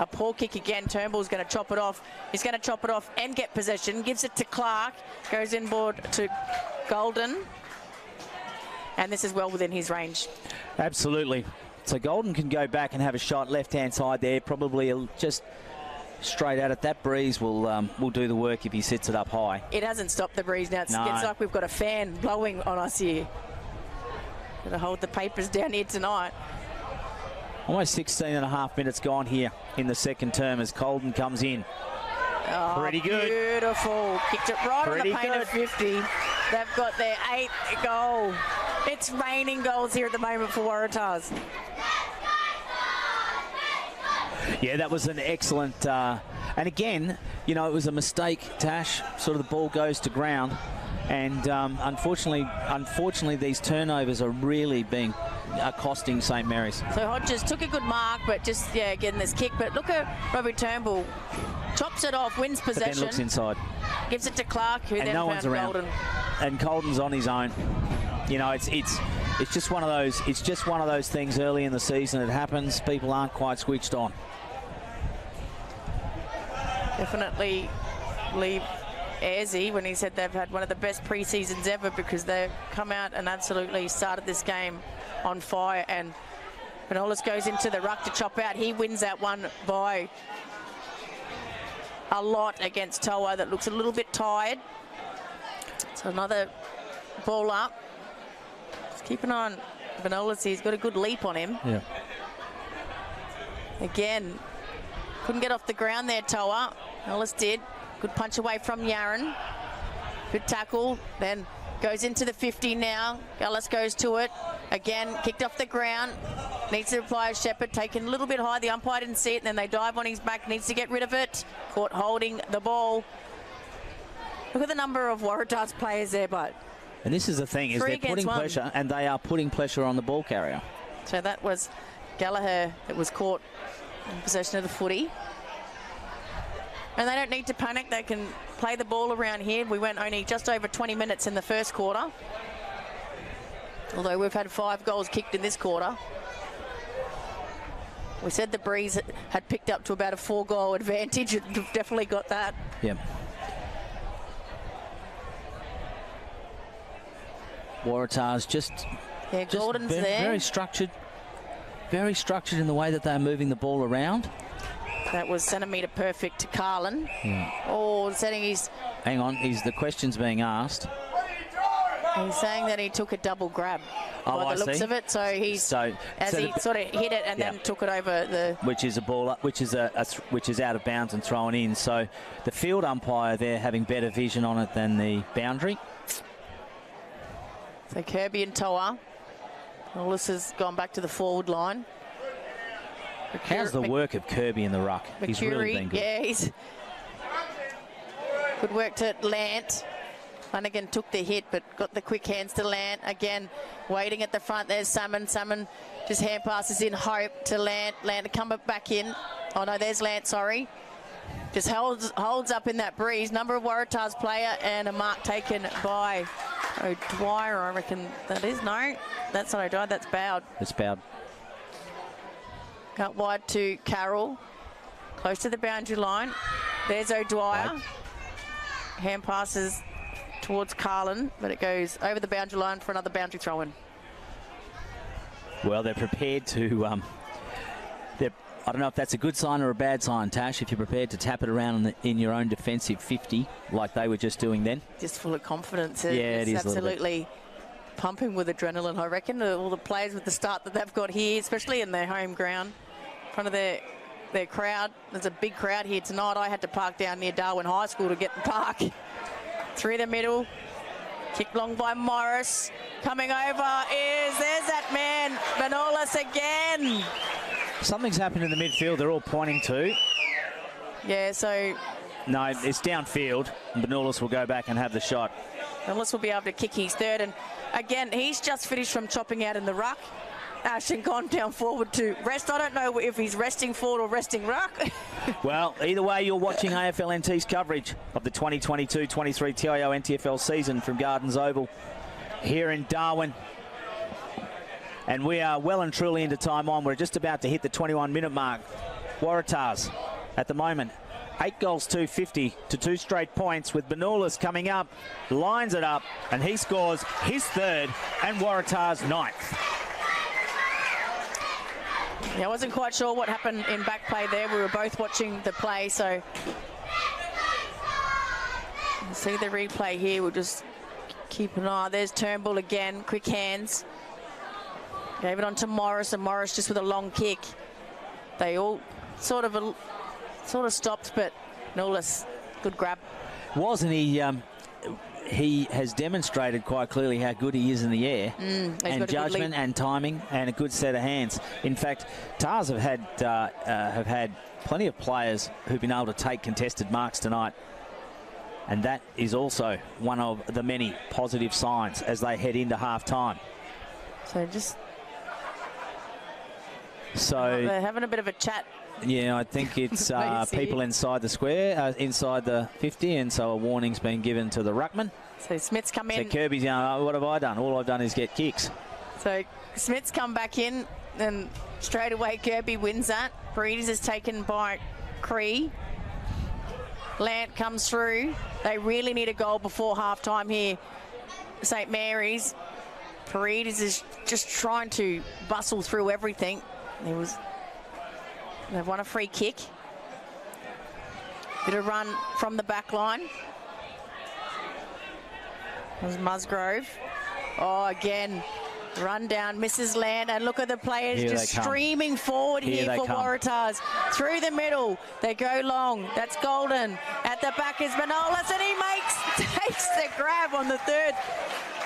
A poor kick again. Turnbull's going to chop it off. He's going to chop it off and get possession. Gives it to Clark. Goes inboard to Golden. And this is well within his range. Absolutely. So Golden can go back and have a shot left-hand side there. Probably just straight out at that breeze will do the work if he sits it up high. It hasn't stopped the breeze now. It's like we've got a fan blowing on us here. Got to hold the papers down here tonight. Almost 16 and a half minutes gone here in the second term as Golden comes in. Oh, pretty good. Beautiful. Kicked it right Pretty on the paint of 50. They've got their 8th goal. It's raining goals here at the moment for Waratahs. Yeah, that was an excellent... and again, you know, it was a mistake, Tash. Sort of the ball goes to ground. And unfortunately, these turnovers are really costing St. Mary's. So Hodges took a good mark, but just, getting this kick. But look at Robbie Turnbull. Chops it off, wins possession. But then looks inside. Gives it to Clark, who and then no found one's around. Golden. And Golden's on his own. You know, it's just one of those. It's just one of those things early in the season. It happens. People aren't quite switched on. Definitely leave Ayresy when he said they've had one of the best pre-seasons ever, because they've come out and absolutely started this game on fire. And Manolis goes into the ruck to chop out. He wins that one by a lot against Toa, that looks a little bit tired. So another ball up. Just keep an eye on Manolis. He's got a good leap on him. Yeah. Again, couldn't get off the ground there, Toa. Manolis did. Good punch away from Yaron. Good tackle. Then goes into the 50 now. Gullis goes to it. Again, kicked off the ground. Needs to apply a Shepherd. Taken a little bit high. The umpire didn't see it. And then they dive on his back. Needs to get rid of it. Caught holding the ball. Look at the number of Waratahs players there, but. And this is the thing, is they're putting pressure, and they are putting pressure on the ball carrier. So that was Gallagher that was caught in possession of the footy. And they don't need to panic. They can play the ball around here. We went only just over 20 minutes in the first quarter. Although we've had 5 goals kicked in this quarter. We said the breeze had picked up to about a 4-goal advantage. We've definitely got that. Yeah. Waratahs just Golden's there. Very structured in the way that they're moving the ball around. That was centimetre perfect to Carlin. Yeah. Oh, setting his... Hang on, the question's being asked. He's saying that he took a double grab by the looks of it. So he's sort of hit it and then took it over the... Which is a ball up, which is out of bounds and thrown in. So the field umpire there having better vision on it than the boundary. So Kirby and Toa. Willis has gone back to the forward line. How's the work of Kirby in the ruck? He's really been good. Yeah, he's good work to Lant. Flanagan took the hit, but got the quick hands to Lant. Again, waiting at the front. There's Salmon. Salmon just hand passes in Hope to Lant. Lant to come back in. Oh, no, there's Lant, sorry. Just holds up in that breeze. Number of Waratahs player and a mark taken by O'Dwyer, I reckon that is. No, that's not O'Dwyer, that's Bowd. It's Bowd. Cut wide to Carroll. Close to the boundary line. There's O'Dwyer. Right. Hand passes towards Carlin, but it goes over the boundary line for another boundary throw-in. Well, they're prepared to... I don't know if that's a good sign or a bad sign, Tash, if you're prepared to tap it around in your own defensive 50 like they were just doing then. Just full of confidence. Yeah, it is absolutely pumping with adrenaline, I reckon. All the players with the start that they've got here, especially in their home ground, in front of their crowd. There's a big crowd here tonight. I had to park down near Darwin High School to get the park. Through the middle. Kicked long by Morris. Coming over there's that man, Manolis again. Something's happened in the midfield they're all pointing to. Yeah, so... No, it's downfield. Manolis will go back and have the shot. Manolis will be able to kick his third. And again, he's just finished from chopping out in the ruck. Ash and gone down forward to rest. I don't know if he's resting forward or resting ruck. Well, either way, you're watching AFL NT's coverage of the 2022-23 TIO NTFL season from Gardens Oval here in Darwin. And we are well and truly into time on. We're just about to hit the 21-minute mark. Waratahs at the moment. 8 goals, 250 to 2 straight points with Manolis coming up, lines it up, and he scores his third and Waratah's 9th. Yeah, I wasn't quite sure what happened in back play there. We were both watching the play, so we'll see the replay here. We'll just keep an eye. There's Turnbull again, quick hands. Gave it on to Morris, and Morris just with a long kick. They all sort of stopped, but Manolis, good grab. Wasn't he? He has demonstrated quite clearly how good he is in the air, and judgment and timing and a good set of hands. In fact, Tars have had plenty of players who've been able to take contested marks tonight, and that is also one of the many positive signs as they head into half-time. So they're having a bit of a chat. Yeah, I think it's people inside the square, inside the 50, and so a warning's been given to the ruckman. So Smith's come in. So Kirby's going, oh, what have I done? All I've done is get kicks. So Smith's come back in, and straight away Kirby wins that. Paredes is taken by Cree. Lant comes through. They really need a goal before half-time here. St. Mary's. Paredes is just trying to bustle through everything. They've won a free kick. Bit of run from the back line. There's Musgrove. Oh, again, run down, misses Land, and look at the players just streaming forward here for Waratahs. Through the middle, they go long. That's Golden. At the back is Manolis, and he takes the grab on the third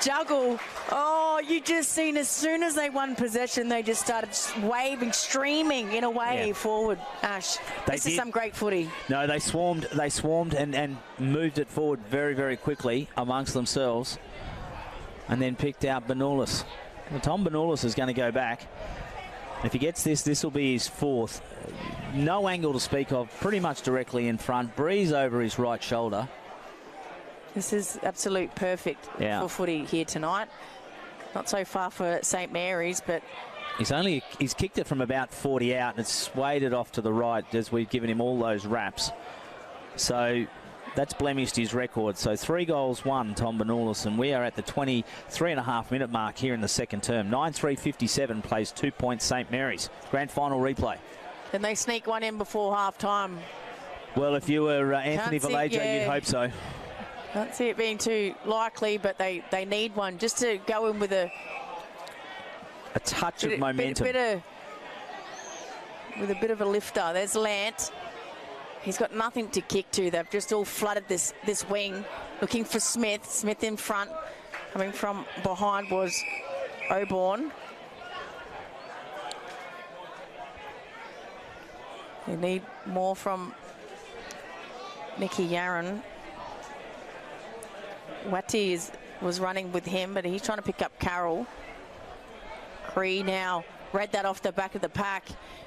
juggle. Oh, you just seen as soon as they won possession, they just started waving, streaming in a way forward. Ash, this is some great footy. No, they swarmed and moved it forward very, very quickly amongst themselves, and then picked out Manolis. Well, Tom Manolis is going to go back. If he gets this will be his 4th. No angle to speak of, pretty much directly in front. Breeze over his right shoulder. This is absolute perfect for footy here tonight. Not so far for St. Mary's, but he's kicked it from about 40 out, and it's swayed it off to the right as we've given him all those wraps. So that's blemished his record. So 3 goals, 1, Tom Manolis, and we are at the 23.5-minute mark here in the second term. 9-3-57 plays 2 points St. Mary's. Grand final replay. Can they sneak one in before half-time? Well, if you were Anthony Vallejo, you'd hope so. Can't see it being too likely, but they need one just to go in with a touch of momentum. With a bit of a lifter. There's Lant. He's got nothing to kick to. They've just all flooded this wing, looking for Smith. Smith in front. Coming from behind was Oborn. They need more from Nicky Yaron. Watty was running with him, but he's trying to pick up Carroll. Cree now read that off the back of the pack.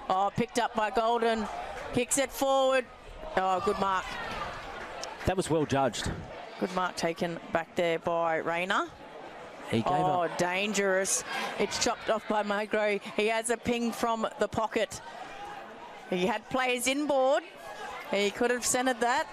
Oh, picked up by Golden. Kicks it forward. Oh, good mark. That was well judged. Good mark taken back there by Rayner. He gave up. Dangerous. It's chopped off by Magro. He has a ping from the pocket. He had players inboard. He could have centered that.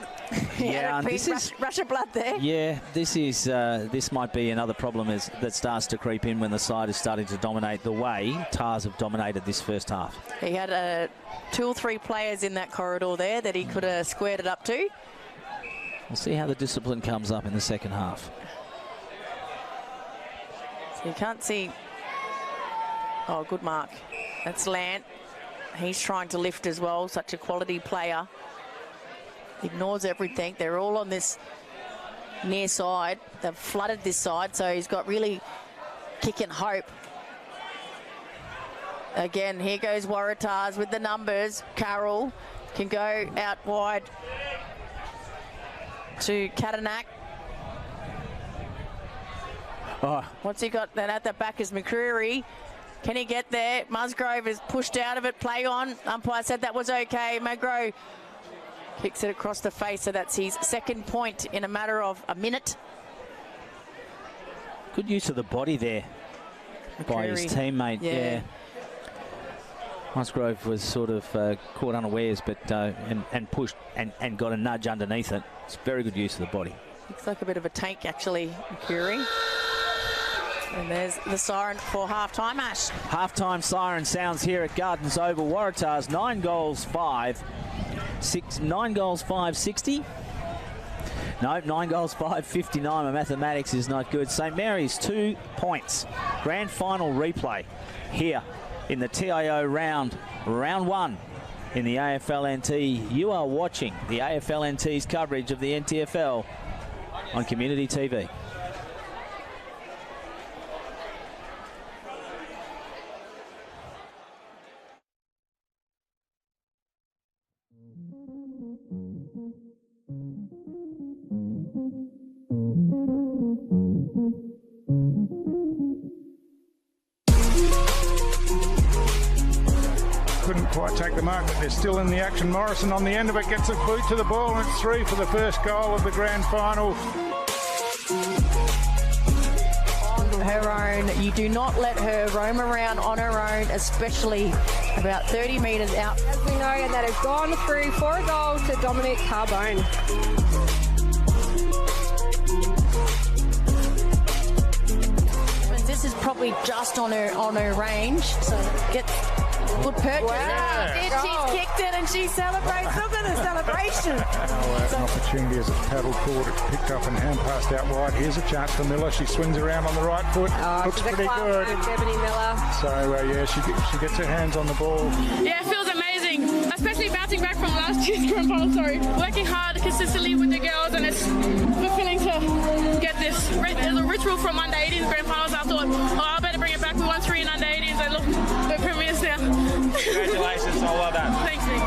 He Yeah, had a piece rush of blood there. Yeah, this might be another problem that starts to creep in when the side is starting to dominate the way Tars have dominated this first half. He had 2 or 3 players in that corridor there that he could have squared it up to. We'll see how the discipline comes up in the second half. So you can't see. Oh, good mark. That's Lant. He's trying to lift as well. Such a quality player. Ignores everything. They're all on this near side. They've flooded this side, so he's got really kick and hope. Again, here goes Waratahs with the numbers. Carroll can go out wide to Katanak. Oh. What's he got then at the back is McCreary. Can he get there? Musgrove is pushed out of it. Play on. Umpire said that was okay. Magro kicks it across the face, so that's his second point in a matter of a minute. Good use of the body there by his teammate. Yeah. Musgrove was sort of caught unawares, but and pushed and got a nudge underneath it. It's very good use of the body. Looks like a bit of a tank, actually, McCreary. And there's the siren for half-time, Ash. Half-time siren sounds here at Gardens Oval. Waratahs 9 goals 560. No, 9 goals 559. My mathematics is not good. St Mary's 2 points. Grand final replay here in the TIO round 1 in the AFL-NT. You are watching the AFL-NT's coverage of the NTFL on Community TV. Couldn't quite take the mark, but they're still in the action. Morrison on the end of it gets a boot to the ball, and it's 3 for the first goal of the grand final. On her own, you do not let her roam around on her own, especially about 30 metres out. As we know, and that has gone through for a goal to Dominic Carbone. This is probably just on her range, so get good purchase. Wow. She's kicked it and she celebrates. Look at the celebration. An opportunity as a paddle forward, it's picked up and hand passed out wide. Here's a chance for Miller. She swings around on the right foot. Looks pretty good. Ebony Miller. So yeah, she gets her hands on the ball. Yeah, it feels amazing, especially bouncing back from last year's grand final. Working hard consistently with the girls, and it's fulfilling to get this. There's a ritual from under 18s grand finals. I thought, I better bring it back. We won 3 in under 18s, and look, we're premiers now. Congratulations, all well done. Thanks, Nick.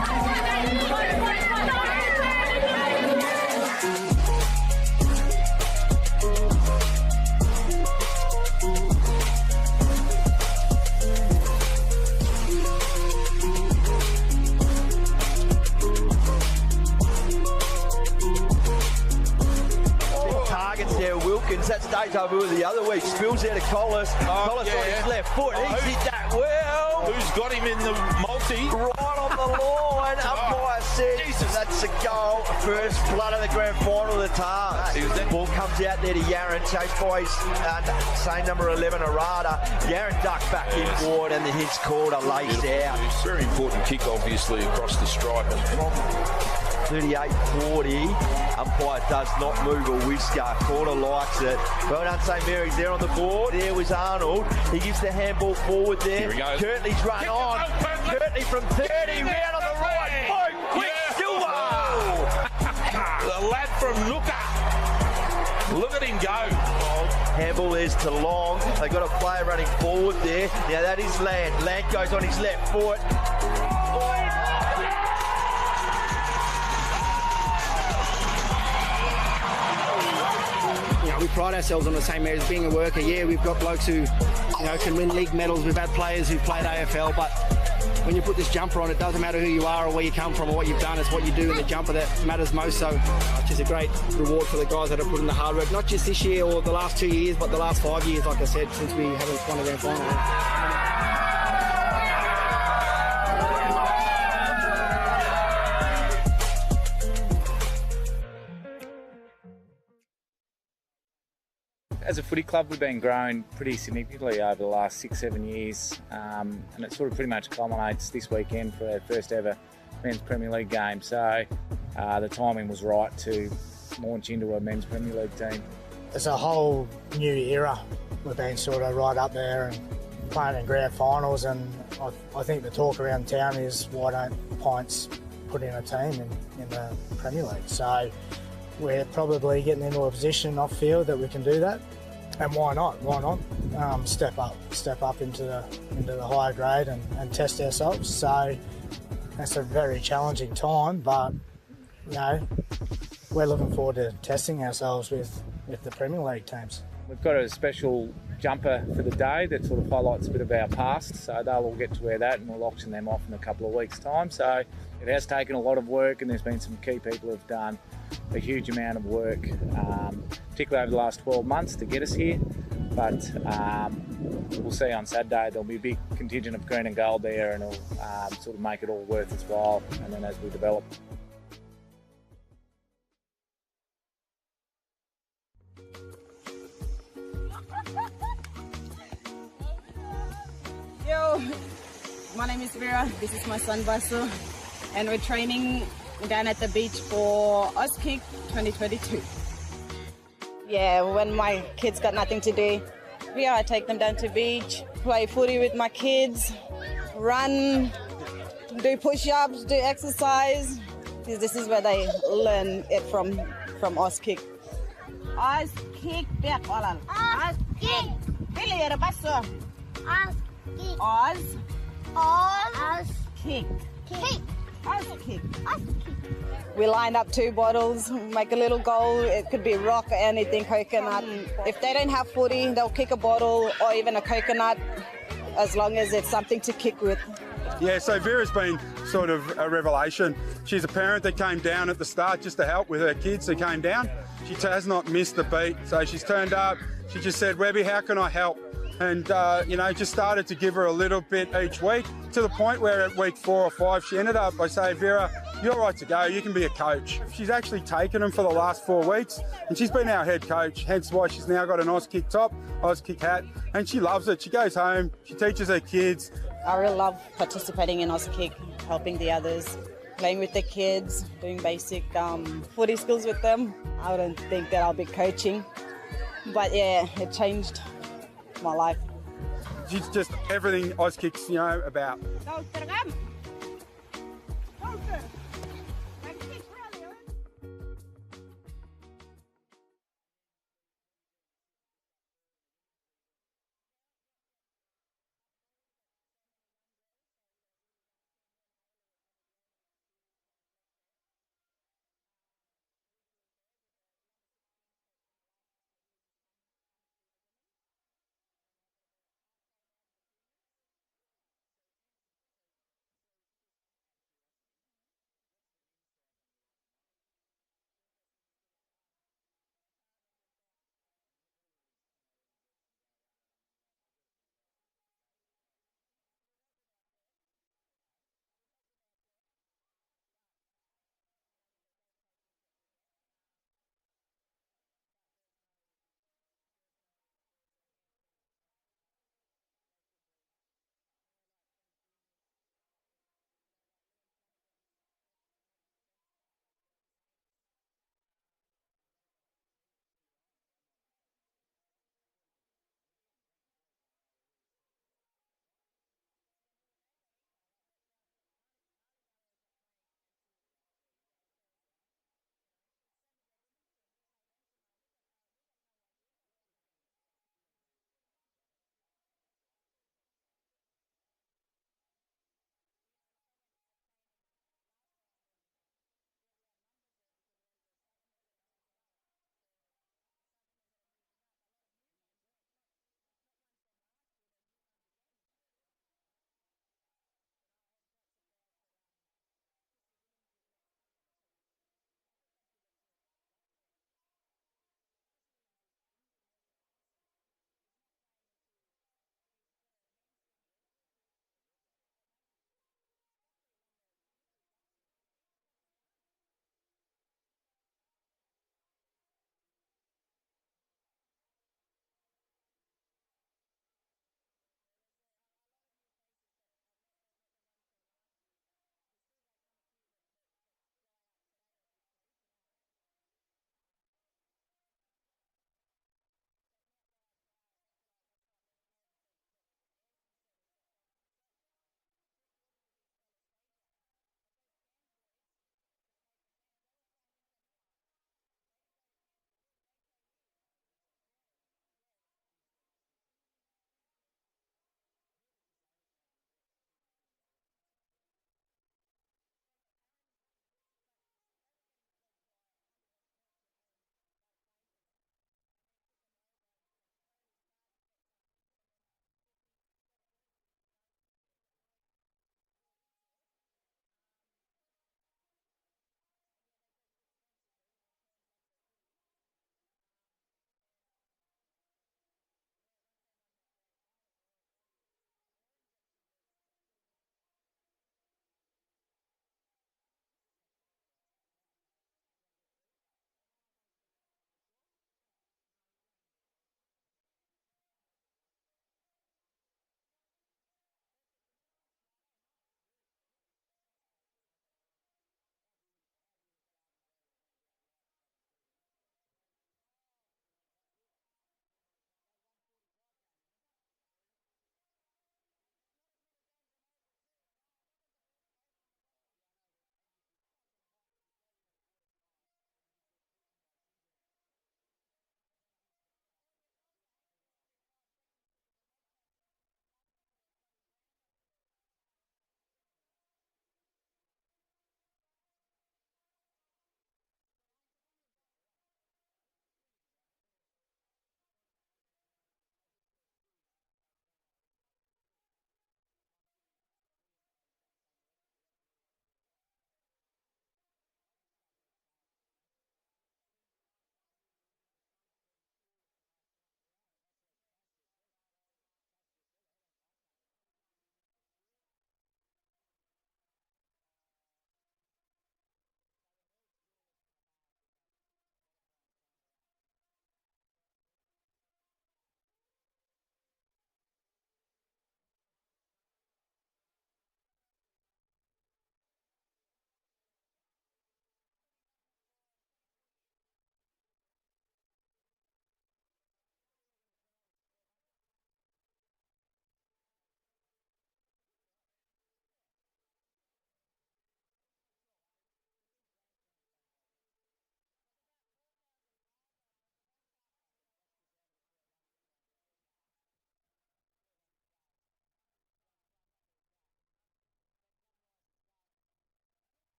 Wilkins, that stays over with the other week. Spills out of Collis. Collis on his left foot. He's hit that well. Who's got him in the multi? Right on the line. Umpire said that's a goal. First blood of the grand final of the Tars. Ball comes out there to Yaron, chased by his same number 11, Waratah. Yaron ducked back in forward, and the hit's called a laced out. It's a very important kick, obviously, across the stripe. 38-40. Umpire does not move a whisker. Corner likes it. Well done, St Mary's there on the board. There was Arnold. He gives the handball forward there. Here he goes. Curtney's run on. Curtney from 30, round on the right. Oh, quick, Silver! The lad from Nooka. Look at him go. Handball is to Long. They got a player running forward there. Now that is Lant. Lant goes on his left foot. We pride ourselves on the St Mary's being a worker. Yeah, we've got blokes who, can win league medals. We've had players who've played AFL, but when you put this jumper on, it doesn't matter who you are or where you come from or what you've done. It's what you do in the jumper that matters most. So it's just a great reward for the guys that have put in the hard work, not just this year or the last 2 years, but the last 5 years, like I said, since we haven't won a grand final. As a footy club, we've been growing pretty significantly over the last 6-7 years, and it sort of pretty much culminates this weekend for our first ever Men's Premier League game. So the timing was right to launch into a Men's Premier League team. It's a whole new era. We've been sort of right up there and playing in grand finals, and I think the talk around town is why don't Pints put in a team in the Premier League. So we're probably getting into a position off field that we can do that. And why not? Why not step up into the higher grade and test ourselves? So it's a very challenging time, but you know, we're looking forward to testing ourselves with the Premier League teams. We've got a special jumper for the day that sort of highlights a bit of our past, so they'll all get to wear that, and we'll auction them off in a couple of weeks' time. So it has taken a lot of work, and there's been some key people who've done a huge amount of work, particularly over the last 12 months to get us here. But we'll see on Saturday, there'll be a big contingent of green and gold there, and it'll sort of make it all worth its while, and then as we develop. Yo, my name is Vera, this is my son Vasu, and we're training down at the beach for Auskick 2022. Yeah, when my kids got nothing to do, I take them down to the beach, play footy with my kids, run, do push-ups, do exercise. This is where they learn it from Auskick. Auskick, Auskick. We line up 2 bottles, make a little goal. It could be rock, anything, coconut. If they don't have footy, they'll kick a bottle or even a coconut, as long as it's something to kick with. Yeah, so Vera's been sort of a revelation. She's a parent that came down at the start just to help with her kids who came down. She has not missed a beat, so she's turned up. She just said, Webby, how can I help? And, just started to give her a little bit each week, to the point where at week 4 or 5, she ended up by saying, Vera, you're right to go, you can be a coach. She's actually taken them for the last 4 weeks, and she's been our head coach, hence why she's now got an Auskick top, Auskick hat, and she loves it. She goes home, she teaches her kids. I really love participating in Auskick, helping the others, playing with the kids, doing basic footy skills with them. I don't think that I'll be coaching, but yeah, it changed my life. It's just everything Auskick's, about.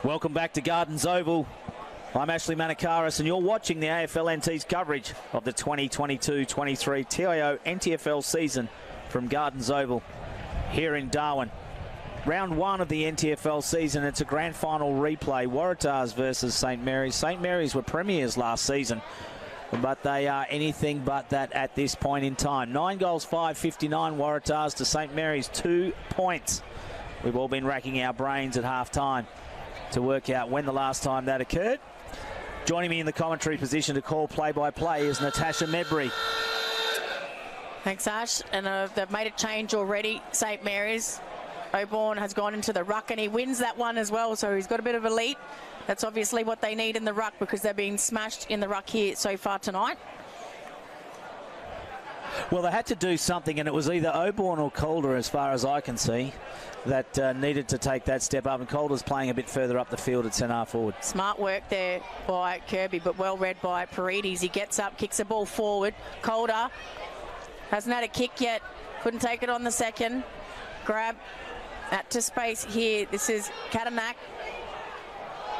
Welcome back to Gardens Oval. I'm Ashley Manakaris, and you're watching the AFL NT's coverage of the 2022-23 TIO NTFL season from Gardens Oval here in Darwin. Round one of the NTFL season, it's a grand final replay. Waratahs versus St. Mary's. St. Mary's were premiers last season, but they are anything but that at this point in time. 9 goals, 5-59 Waratahs to St. Mary's, 2 points. We've all been racking our brains at half-time to work out when the last time that occurred. Joining me in the commentary position to call play-by-play is Natasha Medbury. Thanks, Ash. And they've made a change already, St. Mary's. Oborn has gone into the ruck, and he wins that one as well, so he's got a bit of a lead. That's obviously what they need in the ruck, because they've been smashed in the ruck here so far tonight. Well, they had to do something, and it was either Oborn or Calder, as far as I can see, that needed to take that step up, and Calder's playing a bit further up the field at centre forward. Smart work there by Kirby, but well read by Paredes. He gets up, kicks the ball forward. Calder hasn't had a kick yet, couldn't take it on the second. Grab out to space here. This is Katanak.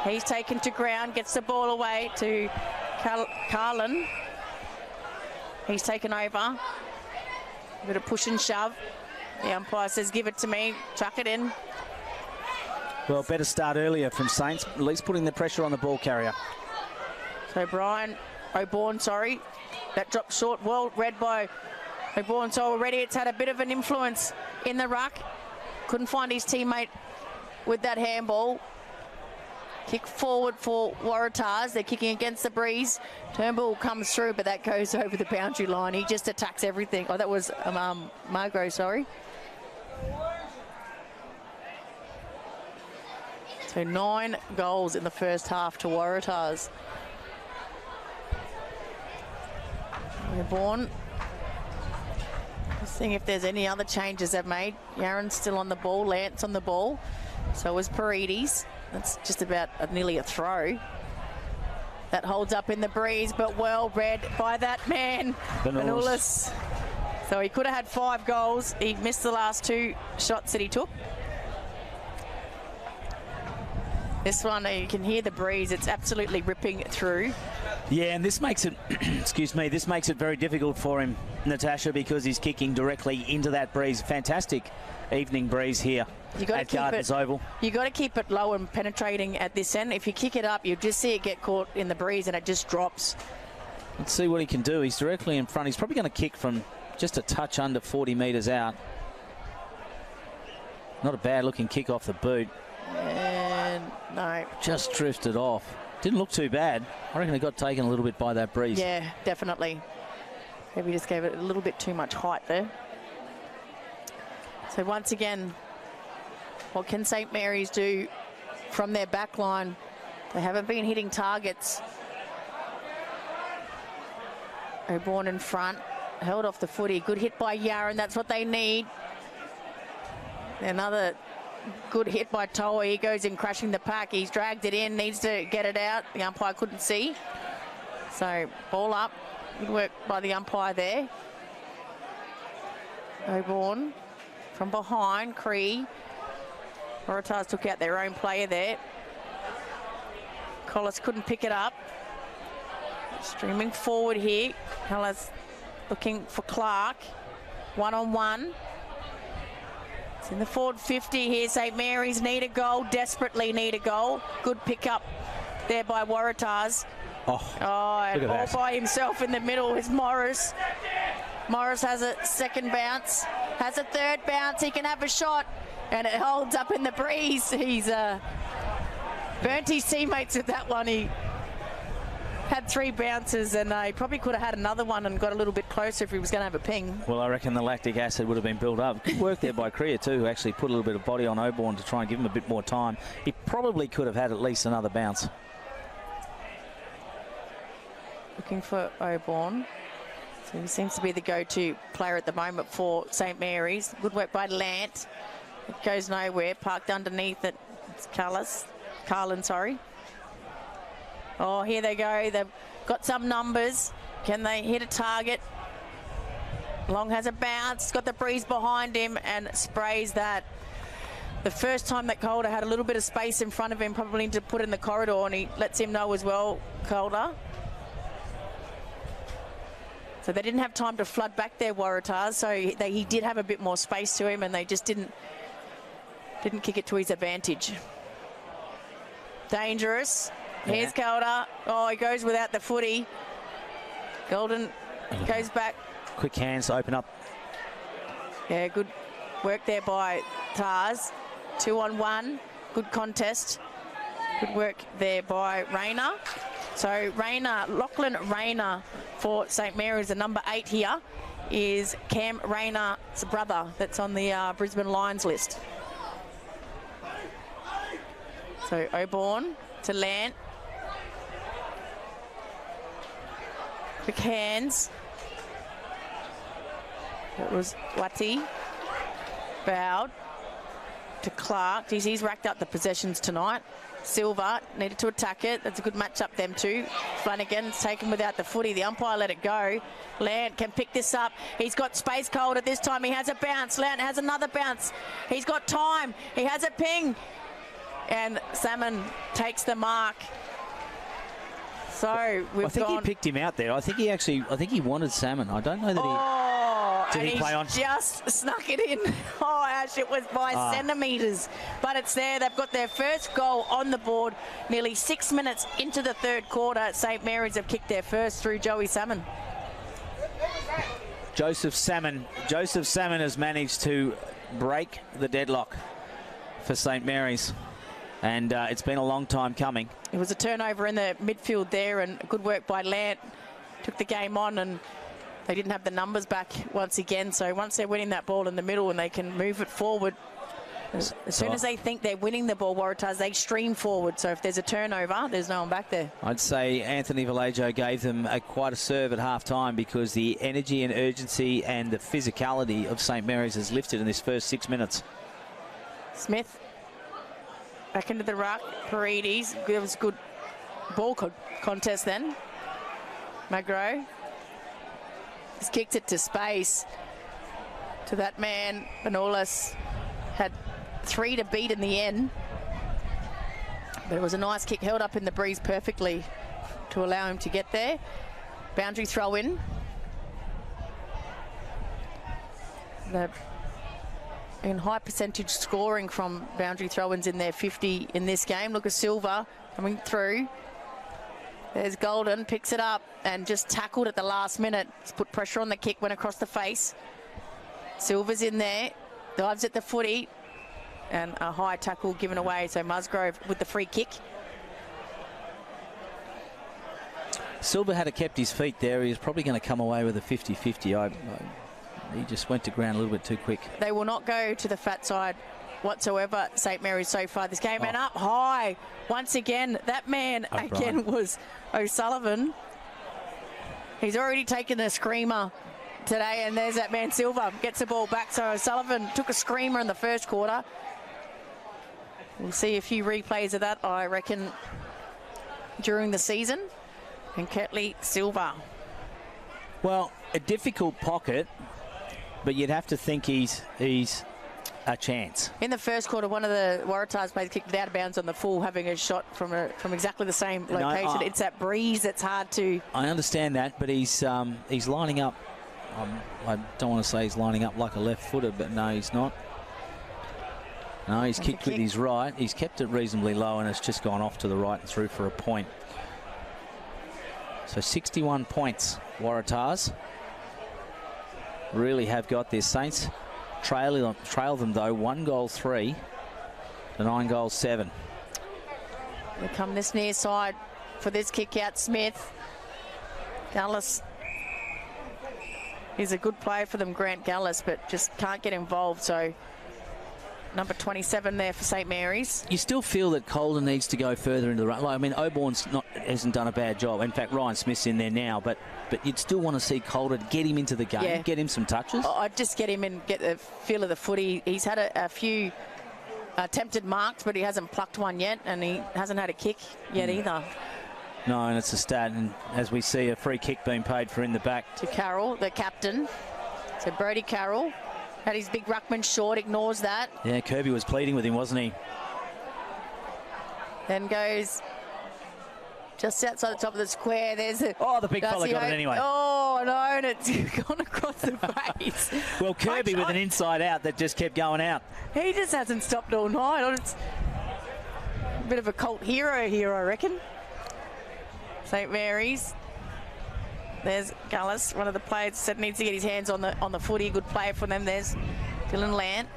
He's taken to ground, gets the ball away to Carlin. He's taken over. A bit of push and shove. The umpire says, give it to me, chuck it in. Well, better start earlier from Saints, at least putting the pressure on the ball carrier. So Oborn, sorry. That dropped short. Well read by Oborn. So already it's had a bit of an influence in the ruck. Couldn't find his teammate with that handball. Kick forward for Waratahs. They're kicking against the breeze. Turnbull comes through, but that goes over the boundary line. He just attacks everything. Oh, that was Margot, sorry. So 9 goals in the first half to Waratahs. Reborn. Just seeing if there's any other changes they've made. Yaron's still on the ball. Lance on the ball. So is Paredes. That's just about nearly a throw. That holds up in the breeze, but well read by that man, Vanoulis. So he could have had 5 goals. He missed the last 2 shots that he took. This one, you can hear the breeze. It's absolutely ripping through. Yeah, and this makes it, excuse me, this makes it very difficult for him, Natasha, because he's kicking directly into that breeze. Fantastic evening breeze here at Gardens Oval. You got to keep it low and penetrating at this end. If you kick it up, you just see it get caught in the breeze and it just drops. Let's see what he can do. He's directly in front. He's probably going to kick from just a touch under 40 metres out. Not a bad looking kick off the boot. And no. Just drifted off. Didn't look too bad. I reckon it got taken a little bit by that breeze. Yeah, definitely. Maybe just gave it a little bit too much height there. So once again, what can St. Mary's do from their back line? They haven't been hitting targets. Oborn in front, held off the footy. Good hit by Yaron, that's what they need. Another good hit by Toa. He goes in crashing the pack. He's dragged it in, needs to get it out. The umpire couldn't see. So ball up. Good work by the umpire there. Oborn from behind. Cree. Waratahs took out their own player there. Collis couldn't pick it up. Streaming forward here. Collis looking for Clark. 1-on-1. It's in the forward 50 here. St. Mary's need a goal, desperately need a goal. Good pick up there by Waratahs. And all by himself in the middle is Morris. Morris has a second bounce, has a third bounce. He can have a shot, and it holds up in the breeze. He's burnt his teammates with that one. He had 3 bounces, and he probably could have had another one and got a little bit closer if he was going to have a ping. Well, I reckon the lactic acid would have been built up. Good work there by Kriya too, who actually put a little bit of body on Oborn to try and give him a bit more time. He probably could have had at least another bounce. Looking for Oborn. So he seems to be the go-to player at the moment for St. Mary's. Good work by Lant. It goes nowhere. Parked underneath it. It's Carlin, sorry. Oh, here they go. They've got some numbers. Can they hit a target? Long has a bounce, got the breeze behind him and sprays that. The first time that Calder had a little bit of space in front of him, probably to put in the corridor, and he lets him know as well, Calder. So they didn't have time to flood back their Waratahs, so he did have a bit more space to him, and they just didn't kick it to his advantage. Dangerous. Yeah. Here's Calder. Oh, he goes without the footy. Golden goes back. Quick hands to open up. Yeah, good work there by Tars. 2-on-1. Good contest. Good work there by Rayner. So Lachlan Rayner for St Mary's, the number 8 here, is Cam Rayner's brother that's on the Brisbane Lions list. So Oborn to Lant. Quick hands. It was Watty. Bowed to Clark. Geez, he's racked up the possessions tonight. Silver needed to attack it. That's a good match up, them two. Flanagan's taken without the footy. The umpire let it go. Lant can pick this up. He's got space cold at this time. He has a bounce. Lant has another bounce. He's got time. He has a ping. And Salmon takes the mark. So we've I think he picked him out there. I think he wanted Salmon. I don't know that he... Did he play on? Just snuck it in. Oh, Ash, it was by centimetres. But it's there. They've got their first goal on the board. Nearly 6 minutes into the third quarter. St Mary's have kicked their first through Joey Salmon. Joseph Salmon has managed to break the deadlock for St Mary's. And it's been a long time coming. It was a turnover in the midfield there, and good work by Lant. Took the game on, and they didn't have the numbers back once again. So once they're winning that ball in the middle and they can move it forward, as soon as they think they're winning the ball, Waratahs, they stream forward. So if there's a turnover, there's no one back there. I'd say Anthony Vallejo gave them quite a serve at half-time, because the energy and urgency and the physicality of St Mary's has lifted in this first 6 minutes. Smith. Back into the ruck. Paredes. It was a good ball contest then. Magro. He's kicked it to space. To that man. Benolis had 3 to beat in the end. But it was a nice kick, held up in the breeze perfectly to allow him to get there. Boundary throw in. In high percentage scoring from boundary throw-ins in their 50 in this game. Look at Silva coming through. There's Golden, picks it up and just tackled at the last minute. He's put pressure on the kick, went across the face. Silva's in there, dives at the footy, and a high tackle given away. So Musgrove with the free kick. Silva had kept his feet there. He was probably going to come away with a 50-50. He just went to ground a little bit too quick. They will not go to the fat side whatsoever, St Mary's, so far this game. And up high once again. That man again was O'Sullivan. He's already taken a screamer today, and there's that man Silva gets the ball back. So O'Sullivan took a screamer in the first quarter. We'll see a few replays of that, I reckon, during the season. And Ketley Silva. Well, a difficult pocket, but you'd have to think he's a chance. In the first quarter, one of the Waratahs players kicked it out of bounds on the full, having a shot from exactly the same location. No, it's that breeze that's hard to... I understand that, but he's lining up. I don't want to say he's lining up like a left-footer, but no, he's not. No, he's kicked with his right. He's kept it reasonably low, and it's just gone off to the right and through for a point. So 61 points, Waratahs really have got this. Saints trail them though, 1-3 to 9-7. They come this near side for this kick out. Smith. Gallus. He's a good player for them, Grant Gallus, but just can't get involved. So number 27 there for St Mary's. You still feel that Colden needs to go further into the run. Like, I mean, Oborn's hasn't done a bad job. In fact, Ryan Smith's in there now, but you'd still want to see Colden get him into the game, get him some touches. I'd just get him and get the feel of the footy. He's had a few attempted marks, but he hasn't plucked one yet, and he hasn't had a kick yet either. No, and it's a stat, and as we see, a free kick being paid for in the back. To Carroll, the captain. So Brodie Carroll had his big ruckman short, ignores that. Yeah, Kirby was pleading with him, wasn't he? Then goes just outside the top of the square. There's a... Oh, the big fella got it anyway. Oh, no, and it's gone across the face. Well, Kirby with an inside out that just kept going out. He just hasn't stopped all night. It's a bit of a cult hero here, I reckon. St. Mary's. There's Gullis, one of the players said needs to get his hands on the footy. Good player for them. There's Dylan Lant.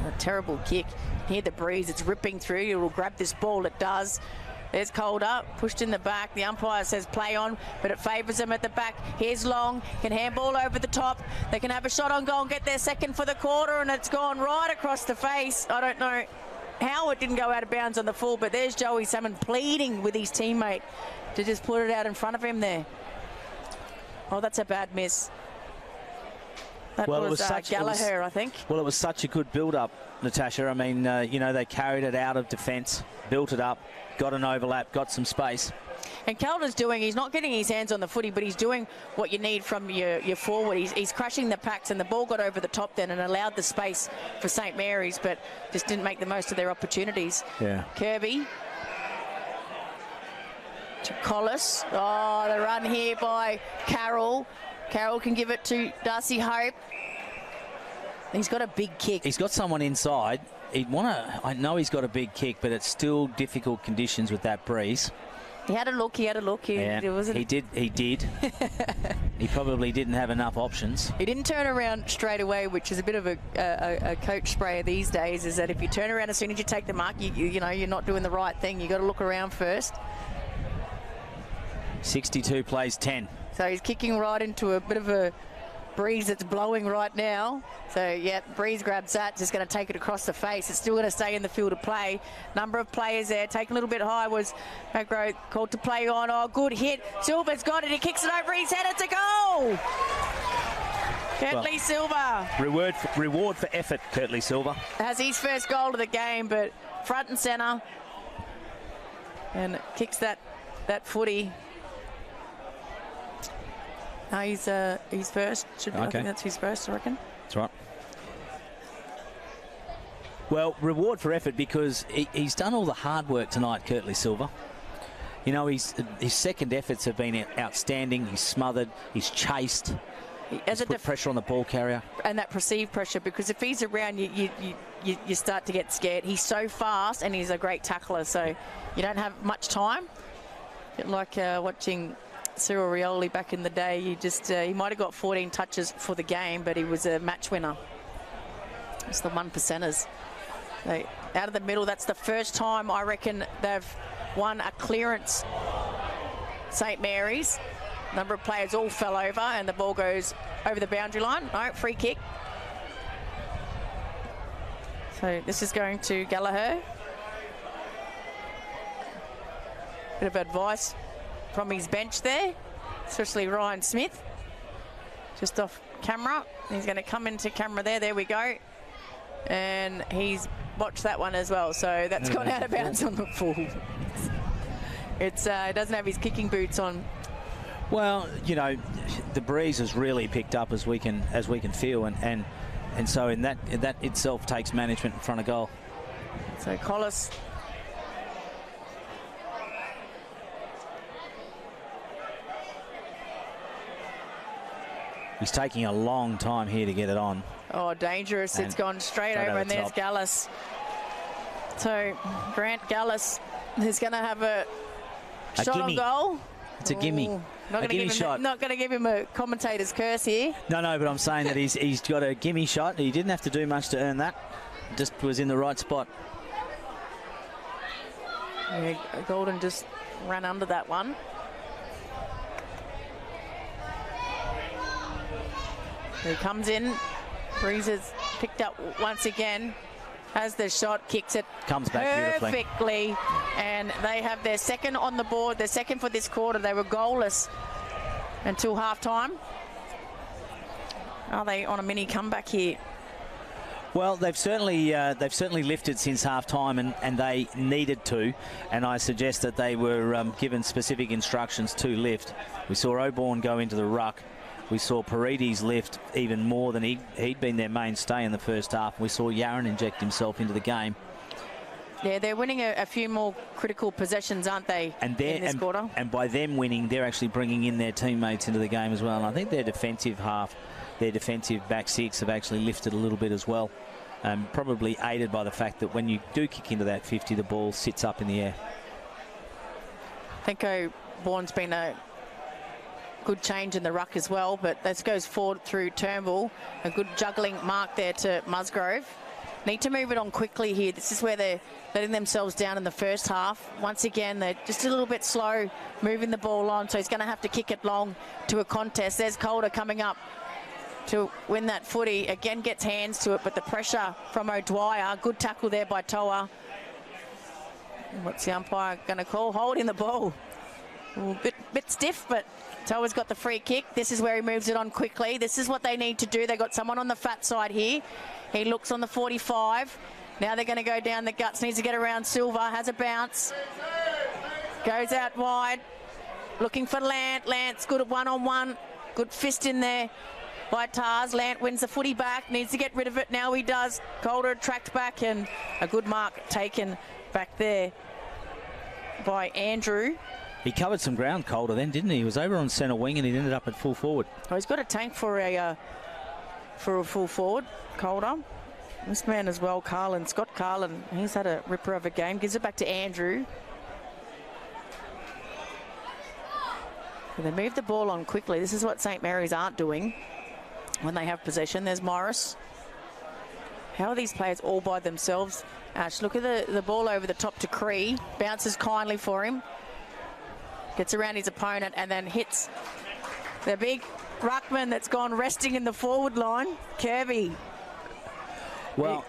A terrible kick. Hear the breeze. It's ripping through. It will grab this ball. It does. There's Calder, pushed in the back. The umpire says play on, but it favours them at the back. Here's Long, can handball over the top. They can have a shot on goal and get their second for the quarter, and it's gone right across the face. I don't know how it didn't go out of bounds on the full, but there's Joey Salmon pleading with his teammate to just put it out in front of him there. Oh, that's a bad miss. That was Gallagher, I think. Well, it was such a good build-up, Natasha. I mean, you know, they carried it out of defence, built it up, got an overlap, got some space. And Calder's he's not getting his hands on the footy, but he's doing what you need from your forward. He's crushing the packs, and the ball got over the top then and allowed the space for St. Mary's, but just didn't make the most of their opportunities. Yeah. Kirby to Collis. Oh, the run here by Carroll. Carroll can give it to Darcy Hope. He's got a big kick. He's got someone inside. I know he's got a big kick, but it's still difficult conditions with that breeze. He had a look. He did. He probably didn't have enough options. He didn't turn around straight away, which is a bit of a coach sprayer these days, is that if you turn around as soon as you take the mark, you know, you're not doing the right thing. You got to look around first. 62 plays 10. So he's kicking right into a bit of a breeze that's blowing right now. So, yeah, breeze grabs that, just going to take it across the face. It's still going to stay in the field of play. Number of players there, taken a little bit high was Magro called to play on. Oh, good hit. Silver's got it. He kicks it over his head. It's a goal. Kurtley Silva. Reward for effort, Kurtley Silva. Has his first goal of the game, but front and centre. And kicks that footy. No, he's first. I think that's his first, I reckon. That's right. Well, reward for effort because he's done all the hard work tonight, Kurtley Silva. You know, his second efforts have been outstanding. He's smothered. He's chased. He's put pressure on the ball carrier. And that perceived pressure, because if he's around, you start to get scared. He's so fast and he's a great tackler, so you don't have much time. Like watching Cyril Rioli back in the day, he might have got 14 touches for the game, but he was a match winner. It's the 1%ers. So out of the middle, that's the first time I reckon they've won a clearance. St. Mary's. Number of players all fell over and the ball goes over the boundary line. No, free kick. So this is going to Gallagher. Bit of advice from his bench there, especially Ryan Smith. Just off camera. He's going to come into camera there. There we go. And he's watched that one as well. So that's gone out of bounds on the full. It doesn't have his kicking boots on. Well, you know, the breeze has really picked up as we can feel, and so in that itself takes management in front of goal. So Collis. He's taking a long time here to get it on. Oh, dangerous. It's gone straight over, and there's Gallus. So Grant Gallus is going to have a shot on goal. It's a gimme. A gimme shot. Not going to give him a commentator's curse here. No, but I'm saying that he's got a gimme shot. He didn't have to do much to earn that. Just was in the right spot. Yeah, Golden just ran under that one. He comes in. Breeze has picked up once again. Has the shot, kicks it comes back perfectly, and they have their second on the board. Their second for this quarter. They were goalless until half-time. Are they on a mini comeback here? Well, they've certainly lifted since half-time, and they needed to, and I suggest that they were given specific instructions to lift. We saw Oborn go into the ruck. We saw Paredes lift even more than he'd been their mainstay in the first half. We saw Yaron inject himself into the game. Yeah, they're winning a few more critical possessions, aren't they, in this quarter? And by them winning, they're actually bringing in their teammates into the game as well. And I think their defensive half, their defensive back six have actually lifted a little bit as well. Probably aided by the fact that when you do kick into that 50, the ball sits up in the air. I think Bourne's been a good change in the ruck as well, but this goes forward through Turnbull. A good juggling mark there to Musgrove. Need to move it on quickly here. This is where they're letting themselves down in the first half. Once again, they're just a little bit slow moving the ball on, so he's going to have to kick it long to a contest. There's Calder coming up to win that footy. Again, gets hands to it, but the pressure from O'Dwyer. Good tackle there by Toa. What's the umpire going to call? Holding the ball. A bit stiff, but Toa's got the free kick. This is where he moves it on quickly. This is what they need to do. They've got someone on the fat side here. He looks on the 45. Now they're going to go down the guts. Needs to get around Silva. Has a bounce. Goes out wide. Looking for Lant. Lant's good at one-on-one. Good fist in there by Tars. Lant wins the footy back. Needs to get rid of it. Now he does. Calder tracked back, and a good mark taken back there by Andrew. He covered some ground, Calder, then, didn't he? He was over on centre wing, and he ended up at full forward. Oh, he's got a tank for a full forward, Calder. This man as well, Scott Carlin, he's had a ripper of a game. Gives it back to Andrew. And they move the ball on quickly. This is what St. Mary's aren't doing when they have possession. There's Morris. How are these players all by themselves? Ash, look at the ball over the top to Cree. Bounces kindly for him. Gets around his opponent and then hits the big ruckman that's gone resting in the forward line, Kirby. Well,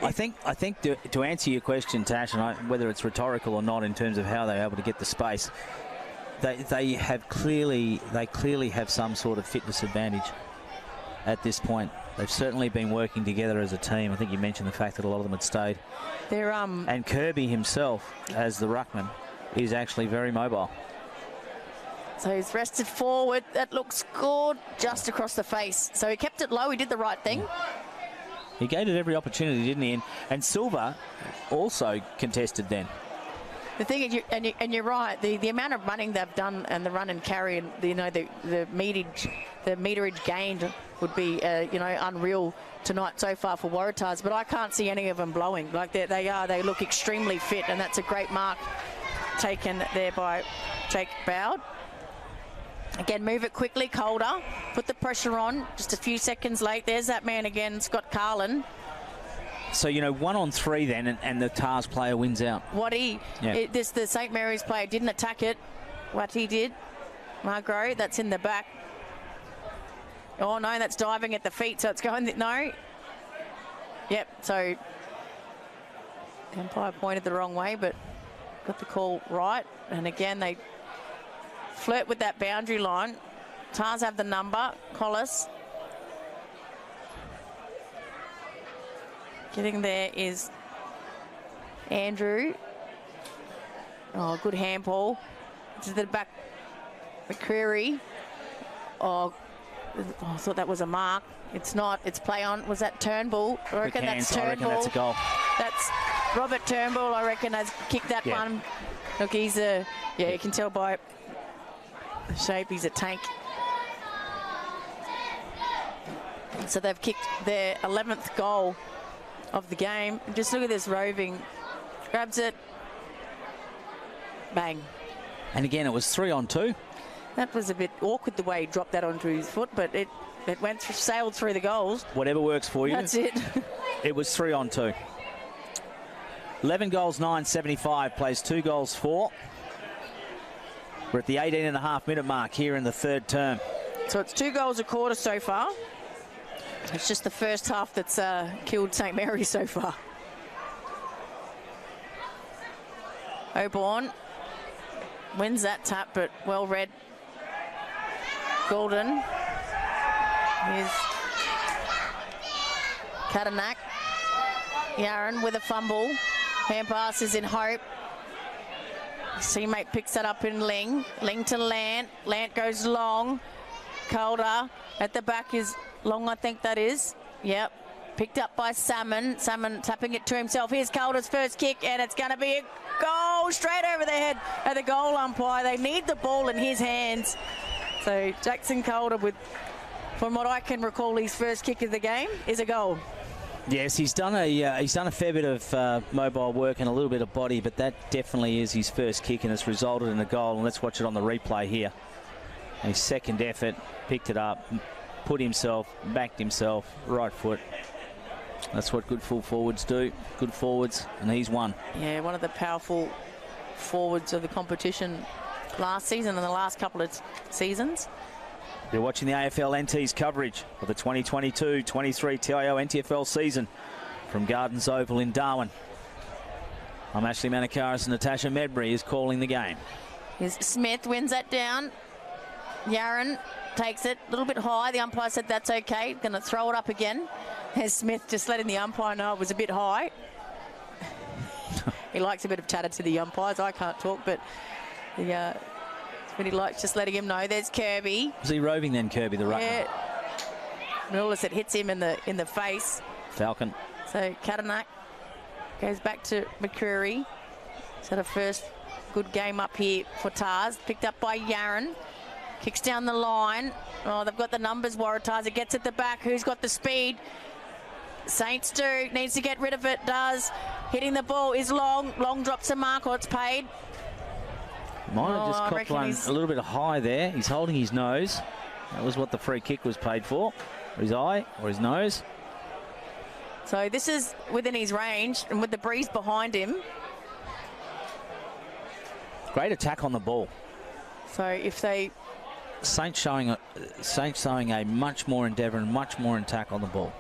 I think to answer your question, Tash, and whether it's rhetorical or not in terms of how they're able to get the space, they clearly have some sort of fitness advantage at this point. They've certainly been working together as a team. I think you mentioned the fact that a lot of them had stayed. And Kirby himself, as the ruckman, is actually very mobile. So he's rested forward. That looks good, just across the face. So he kept it low. He did the right thing. He gave it every opportunity, didn't he? And Silva also contested then. The thing is, you're right. The amount of running they've done and the run and carry, and the meterage gained would be unreal tonight so far for Waratahs. But I can't see any of them blowing. Like they look extremely fit, and that's a great mark taken there by Jake Bowd. Again, move it quickly, Calder. Put the pressure on. Just a few seconds late. There's that man again, Scott Carlin. So, 1 on 3 then, and the Tars player wins out. The St. Mary's player didn't attack it. What he did, Margro, that's in the back. Oh, no, that's diving at the feet, so it's going, no. Yep, so the umpire pointed the wrong way, but got the call right. And again, they flirt with that boundary line. Tars have the number. Collis. Getting there is Andrew. Oh, good handball. To the back, McCreary. Oh, I thought that was a mark. It's not. It's play on. Was that Turnbull? I reckon that's Turnbull. I reckon that's a goal. That's Robert Turnbull. I reckon has kicked that one. Look, he's a... Yeah, you can tell by the shape he's a tank. So they've kicked their 11th goal of the game. Just look at this roving. Grabs it. Bang. And again, it was 3 on 2. That was a bit awkward the way he dropped that onto his foot, but it sailed through the goals. Whatever works for you. That's it. It was 3 on 2. 11 goals, 9.75, plays 2 goals, 4. We're at the 18.5-minute mark here in the third term. So it's 2 goals a quarter so far. It's just the first half that's killed St. Mary's so far. Oborn wins that tap, but well read. Golden. Here's Katanak. Yaron with a fumble. Hand pass is in Hope. His teammate picks that up in Ling. Ling to Lant. Lant goes long. Calder at the back is long, I think that is. Yep. Picked up by Salmon. Salmon tapping it to himself. Here's Calder's first kick, and it's going to be a goal straight over the head of the goal umpire. They need the ball in his hands. So Jackson Calder, with, from what I can recall, his first kick of the game is a goal. Yes, he's done a fair bit of mobile work and a little bit of body, but that definitely is his first kick, and it's resulted in a goal. And let's watch it on the replay here. His second effort, picked it up, put himself, backed himself, right foot. That's what good full forwards do. Good forwards, and he's one. Yeah, one of the powerful forwards of the competition last season and the last couple of seasons. You're watching the AFL NT's coverage of the 2022-23 TIO NTFL season from Gardens Oval in Darwin. I'm Ashley Manakaris, and Natasha Medbury is calling the game. Here's Smith, wins that down. Yaron takes it a little bit high. The umpire said that's okay. Going to throw it up again. There's Smith just letting the umpire know it was a bit high. He likes a bit of chatter to the umpires. I can't talk, but he likes just letting him know. There's Kirby. Was he roving then, Kirby, the ruckman? Yeah. Notice it hits him in the face. Falcon. So Katanak goes back to McCreary. He's had a first good game up here for Tars. Picked up by Yaron. Kicks down the line. Oh, they've got the numbers, Waratahs. It gets at the back. Who's got the speed? Saints do. Needs to get rid of it. Does. Hitting the ball is long. Long drops a mark, or it's paid. Might have just copped one a little bit high there. He's holding his nose. That was what the free kick was paid for. Or his eye, or his nose. So this is within his range, and with the breeze behind him. Great attack on the ball. So if they... Saints showing a much more endeavour and much more attack on the ball.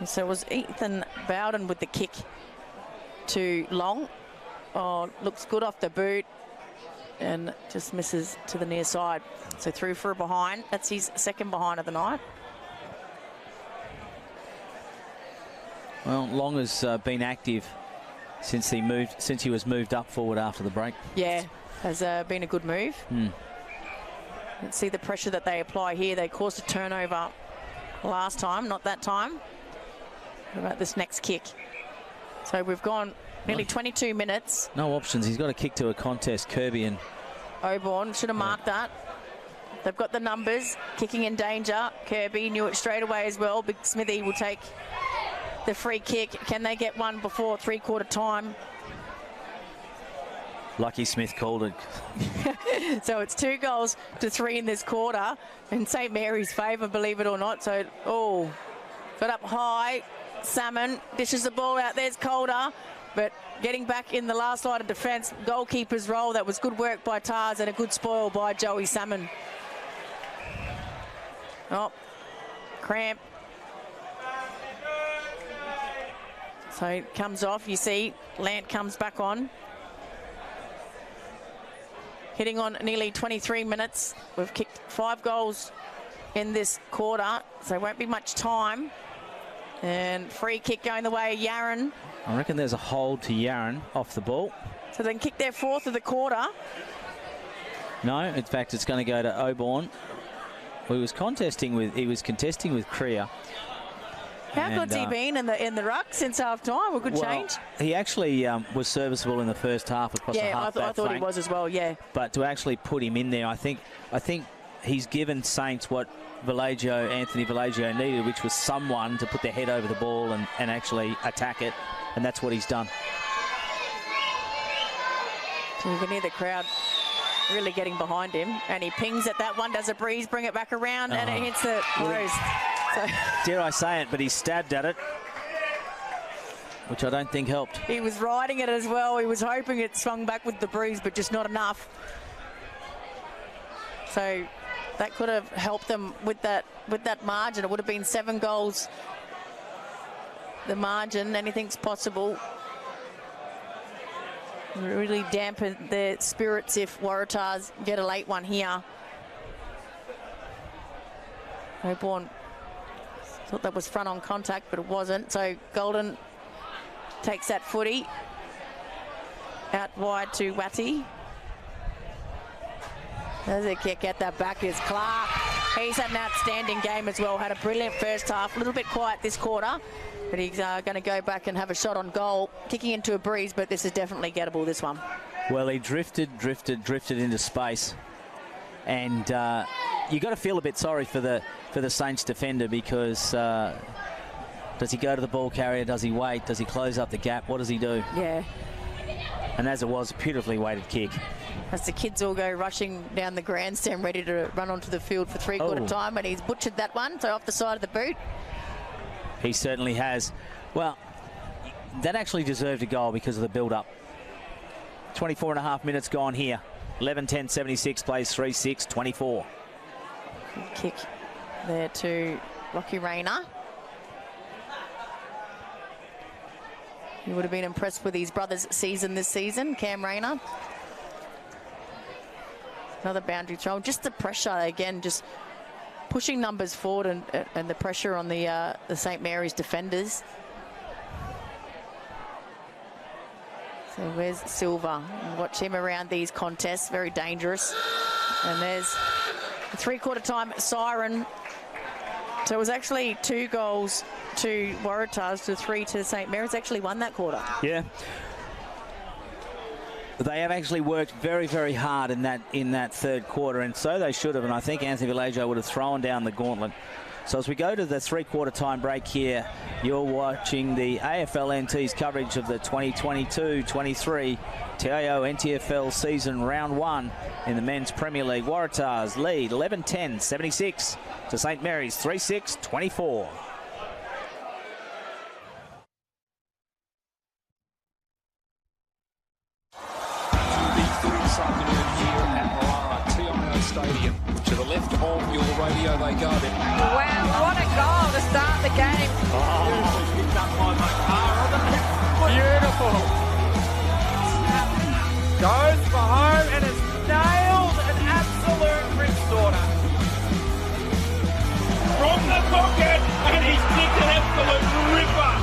So it was Ethan Bowden with the kick to Long. Oh, looks good off the boot and just misses to the near side. So through for a behind. That's his second behind of the night. Well, Long has been active since he was moved up forward after the break. Yeah, has been a good move. Let's see the pressure that they apply here. They caused a turnover last time, not that time. What about this next kick? So we've gone nearly 22 minutes. No options. He's got a kick to a contest, Kirby, and Oborn should have marked that. They've got the numbers. Kicking in danger. Kirby knew it straight away as well. Big Smithy will take the free kick. Can they get one before three-quarter time? Lucky Smith called it. So it's 2-3 in this quarter in St. Mary's favour, believe it or not. So, got up high. Salmon dishes the ball out. There's Calder, but getting back in the last line of defence, goalkeeper's role. That was good work by Tars and a good spoil by Joey Salmon. Oh, cramp. So it comes off. You see, Lant comes back on. Hitting on nearly 23 minutes. We've kicked 5 goals in this quarter, so it won't be much time. And free kick going the way of Yaron. I reckon there's a hold to Yaron off the ball. So they can kick their 4th of the quarter. No, in fact, it's going to go to Oborn. He was contesting with Kriya. How good's he been in the ruck since half time? A good change. He actually was serviceable in the first half across the half. I thought he was as well. Yeah. But to actually put him in there, I think he's given Saints what Anthony Villagio needed, which was someone to put their head over the ball and actually attack it, and that's what he's done. So you can hear the crowd really getting behind him, and he pings at that one, does a breeze, bring it back around, and it hits the post. So dare I say it, but he stabbed at it, which I don't think helped. He was riding it as well. He was hoping it swung back with the breeze, but just not enough. So that could have helped them with that margin. It would have been 7 goals. The margin, anything's possible. Really dampen their spirits if Waratahs get a late one here. Oborn Thought that was front on contact, but it wasn't. So Golden takes that footy out wide to Watty. Does it get that back is Clark. He's had an outstanding game as well. Had a brilliant first half. A little bit quiet this quarter, but he's going to go back and have a shot on goal. Kicking into a breeze, but this is definitely gettable, this one. Well, he drifted into space. And you got to feel a bit sorry for the Saints defender, because does he go to the ball carrier? Does he wait? Does he close up the gap? What does he do? Yeah. And as it was, a beautifully weighted kick. As the kids all go rushing down the grandstand, ready to run onto the field for three-quarter time, and he's butchered that one, so off the side of the boot. He certainly has. Well, that actually deserved a goal because of the build-up. 24 and a half minutes gone here. 11-10-76 plays 3-6-24. Kick there to Lockie Rayner. He would have been impressed with his brother's season this season, Cam Rayner. Another boundary throw. Just the pressure again, just pushing numbers forward, and the pressure on the St. Mary's defenders. So where's Silva? Watch him around these contests, very dangerous. And there's the three-quarter time siren. So it was actually 2 goals to Waratahs to 3 to St. Mary's. Actually won that quarter. Yeah. They have actually worked very, very hard in that third quarter, and so they should have. And I think Anthony Villaggio would have thrown down the gauntlet. So as we go to the three-quarter time break here, you're watching the AFL NT's coverage of the 2022-23 TIO NTFL season round 1 in the Men's Premier League. Waratahs lead 11-10-76 to St. Mary's 3-6-24. This afternoon here at Waratah, TIO Stadium. To the left of your radio they go. Wow, what a goal to start the game. Beautiful. Goes for home and has nailed an absolute rip-sorter. From the pocket, and he's kicked an absolute ripper.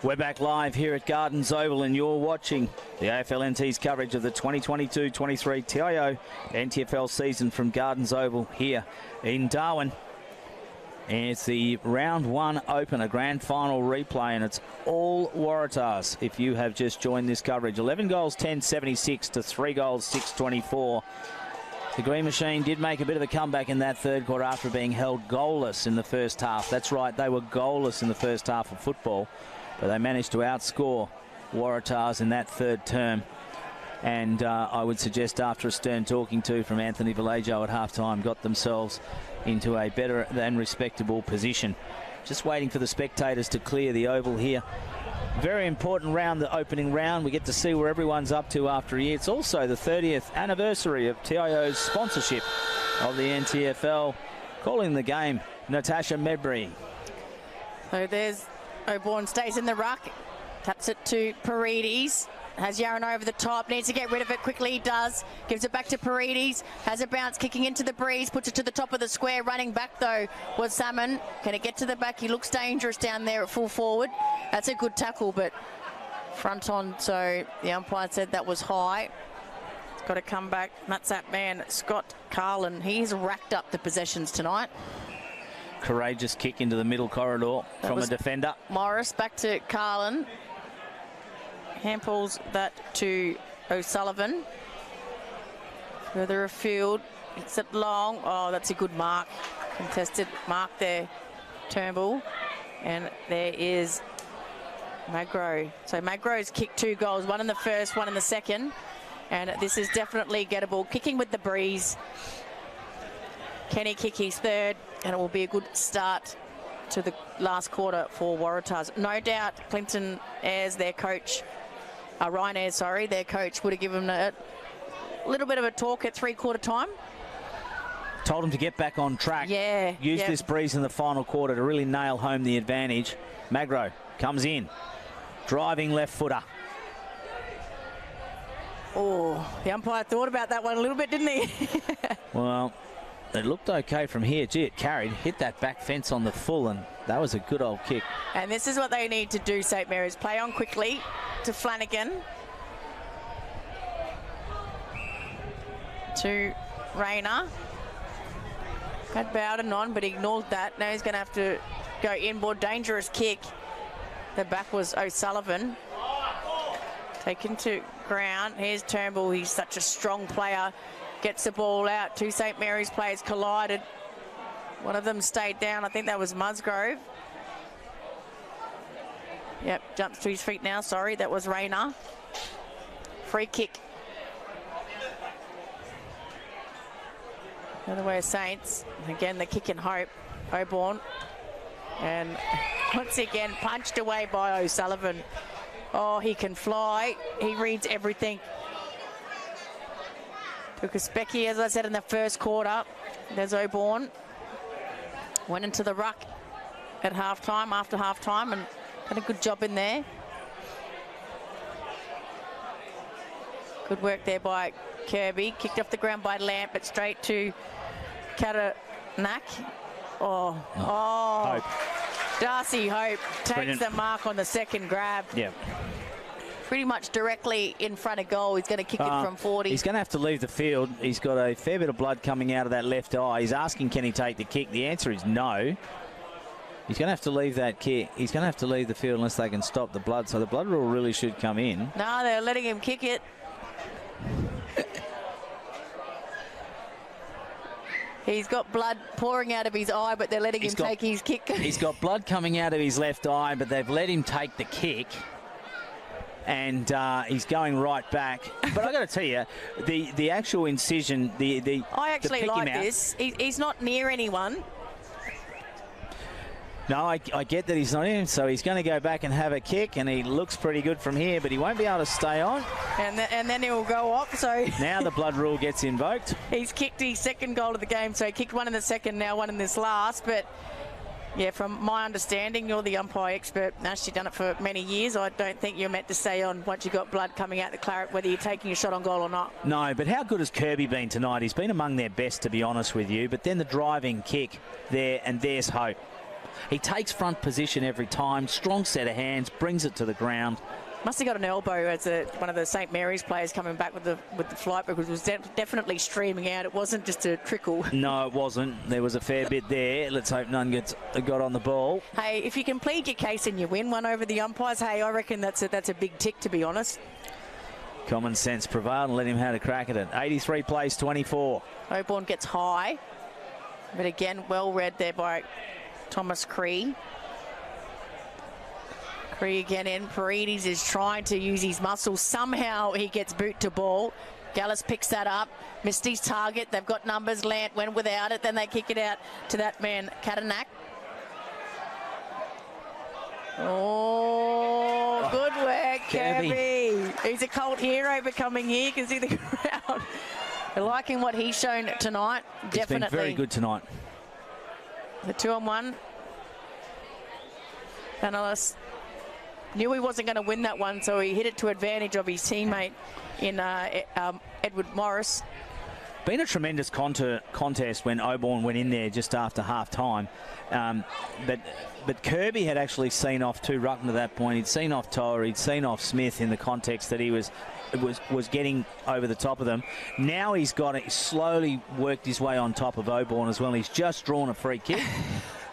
We're back live here at Gardens Oval, and you're watching the AFLNT's coverage of the 2022-23 TIO NTFL season from Gardens Oval here in Darwin. And it's the round one opener, grand final replay, and it's all Waratahs. If you have just joined this coverage, 11 goals, 10-76 to 3 goals, 6-24. The Green Machine did make a bit of a comeback in that third quarter after being held goalless in the first half. That's right, they were goalless in the first half of football, but they managed to outscore Waratahs in that third term. And I would suggest after a stern talking to from Anthony Vallejo at halftime, got themselves into a better than respectable position. Just waiting for the spectators to clear the oval here. Very important round, the opening round. We get to see where everyone's up to after a year. It's also the 30th anniversary of TIO's sponsorship of the NTFL. Calling the game, Natasha Medbury. So there's O'Born, stays in the ruck, taps it to Paredes. Has Yaron over the top, needs to get rid of it quickly, he does. Gives it back to Paredes, has a bounce, kicking into the breeze, puts it to the top of the square. Running back though was Salmon. Can it get to the back? He looks dangerous down there at full forward. That's a good tackle, but front on, so the umpire said that was high. It's got to come back. That's that man, Scott Carlin. He's racked up the possessions tonight. Courageous kick into the middle corridor from a defender. Morris back to Carlin. Handballs that to O'Sullivan. Further afield, it's it long. Oh, that's a good mark. Contested mark there, Turnbull. And there is Magro. So Magro's kicked 2 goals, one in the first, one in the second. And this is definitely gettable. Kicking with the breeze. Kenny kick his third, and it will be a good start to the last quarter for Waratahs. No doubt Clinton Ayres, their coach, Ryan Ayres, sorry, their coach, would have given a little bit of a talk at 3/4 time. Told him to get back on track. Yeah. Use this breeze in the final quarter to really nail home the advantage. Magro comes in. Driving left footer. Oh, the umpire thought about that one a little bit, didn't he? Well, it looked okay from here. Gee, it carried, hit that back fence on the full, and that was a good old kick. And this is what they need to do, St. Mary's. Play on quickly to Flanagan. To Rayner. Had Bowden on, but ignored that. Now he's going to have to go inboard. Dangerous kick. The back was O'Sullivan. Taken to ground. Here's Turnbull. He's such a strong player. Gets the ball out. 2 St. Mary's players collided. One of them stayed down. I think that was Musgrove. Yep, jumps to his feet now. Sorry, that was Rayner. Free kick. The other way of Saints. Again, the kick and hope. O'Born. And once again, punched away by O'Sullivan. Oh, he can fly. He reads everything. Took a specky, as I said, in the first quarter. There's O'Born. Went into the ruck at halftime, after halftime, and done a good job in there. Good work there by Kirby. Kicked off the ground by Lamp, but straight to Katanak. Oh. Hope. Darcy Hope takes Brilliant. the mark on the second grab. Yeah. Pretty much directly in front of goal. He's going to kick it from 40. He's going to have to leave the field. He's got a fair bit of blood coming out of that left eye. He's asking, can he take the kick? The answer is no. He's going to have to leave that kick. He's going to have to leave the field unless they can stop the blood. So the blood rule really should come in. No, they're letting him kick it. He's got blood pouring out of his eye, but they're letting him take his kick. He's got blood coming out of his left eye, but they've let him take the kick. And he's going right back. But I got to tell you, the actual incision, I actually like out, this. He's not near anyone. No, I get that he's not in, so he's going to go back and have a kick, and he looks pretty good from here, but he won't be able to stay on. And then he'll go off. So now the blood rule gets invoked. He's kicked his second goal of the game, so he kicked one in the second, now one in this last. But yeah, from my understanding, you're the umpire expert. Nash, you've done it for many years. I don't think you're meant to stay on once you've got blood coming out the claret, whether you're taking a shot on goal or not. No, but how good has Kirby been tonight? He's been among their best, to be honest with you. But then the driving kick there, and there's Hope. He takes front position every time. Strong set of hands, brings it to the ground. Must have got an elbow as one of the St Mary's players coming back with the flight, because it was definitely streaming out. It wasn't just a trickle. No, it wasn't. There was a fair bit there. Let's hope none got on the ball. Hey, if you can plead your case and you win one over the umpires, hey, I reckon that's a big tick, to be honest. Common sense prevailed and let him have a crack at it. 83 plays 24. Oborn gets high, but again, well read there by Thomas Cree. Cree again in. Paredes is trying to use his muscles. Somehow he gets boot to ball. Gallus picks that up. Missed his target. They've got numbers. Lant went without it. Then they kick it out to that man, Katanak. Oh, good work, Kirby. He's a cult hero becoming here. You can see the crowd. They're liking what he's shown tonight. Definitely. He's been very good tonight. The 2-on-1. Panelist knew he wasn't going to win that one, so he hit it to advantage of his teammate in Edward Morris. Been a tremendous contest when Oborn went in there just after half-time. But Kirby had actually seen off two ruckmen to that point. He'd seen off Toa, he'd seen off Smith in the context that he was getting over the top of them. Now he's got it, slowly worked his way on top of Oborn as well. He's just drawn a free kick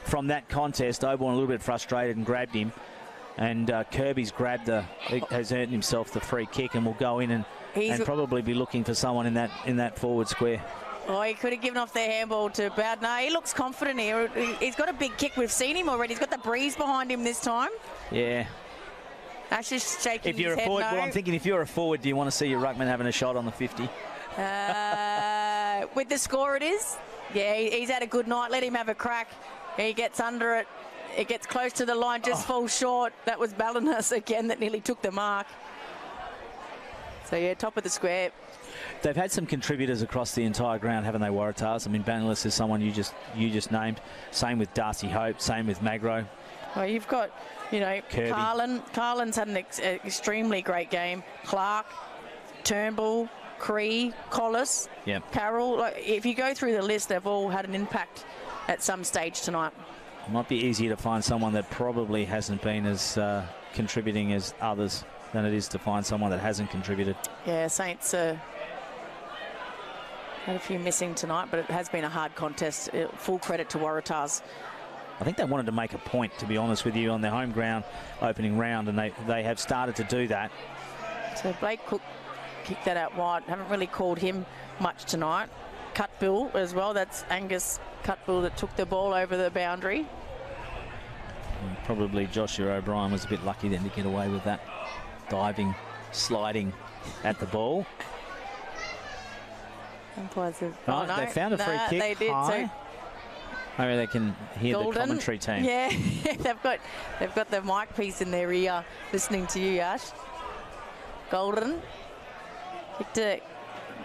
from that contest. Oborn a little bit frustrated and grabbed him. And Kirby's has earned himself the free kick and will go in and probably be looking for someone in that forward square. Oh, he could have given off their handball to Bowd. No, he looks confident here. He's got a big kick. We've seen him already. He's got the breeze behind him this time. Yeah. Ash is shaking his head no. Well, I'm thinking if you're a forward, do you want to see your ruckman having a shot on the 50? With the score it is. Yeah, he's had a good night. Let him have a crack. He gets under it. It gets close to the line, just falls short. That was Ballinas again that nearly took the mark. So, yeah, top of the square. They've had some contributors across the entire ground, haven't they, Waratahs? I mean, Banilis is someone you just named. Same with Darcy Hope, same with Magro. Well, you've got, Kirby. Carlin's had an extremely great game. Clark, Turnbull, Cree, Collis, Carroll. If you go through the list, they've all had an impact at some stage tonight. It might be easier to find someone that probably hasn't been as contributing as others than it is to find someone that hasn't contributed. Yeah, Saints had a few missing tonight, but it has been a hard contest. Full credit to Waratahs. I think they wanted to make a point, to be honest with you, on their home ground opening round, and they have started to do that. So Blake Cook kicked that out wide. Haven't really called him much tonight. Cutbill as well. That's Angus Cutbill that took the ball over the boundary. And probably Joshua O'Brien was a bit lucky then to get away with that diving, sliding at the ball. They found a free kick. They did. High. Maybe they can hear the commentary team. Yeah, they've got the mic piece in their ear listening to you, Ash. Golden kicked a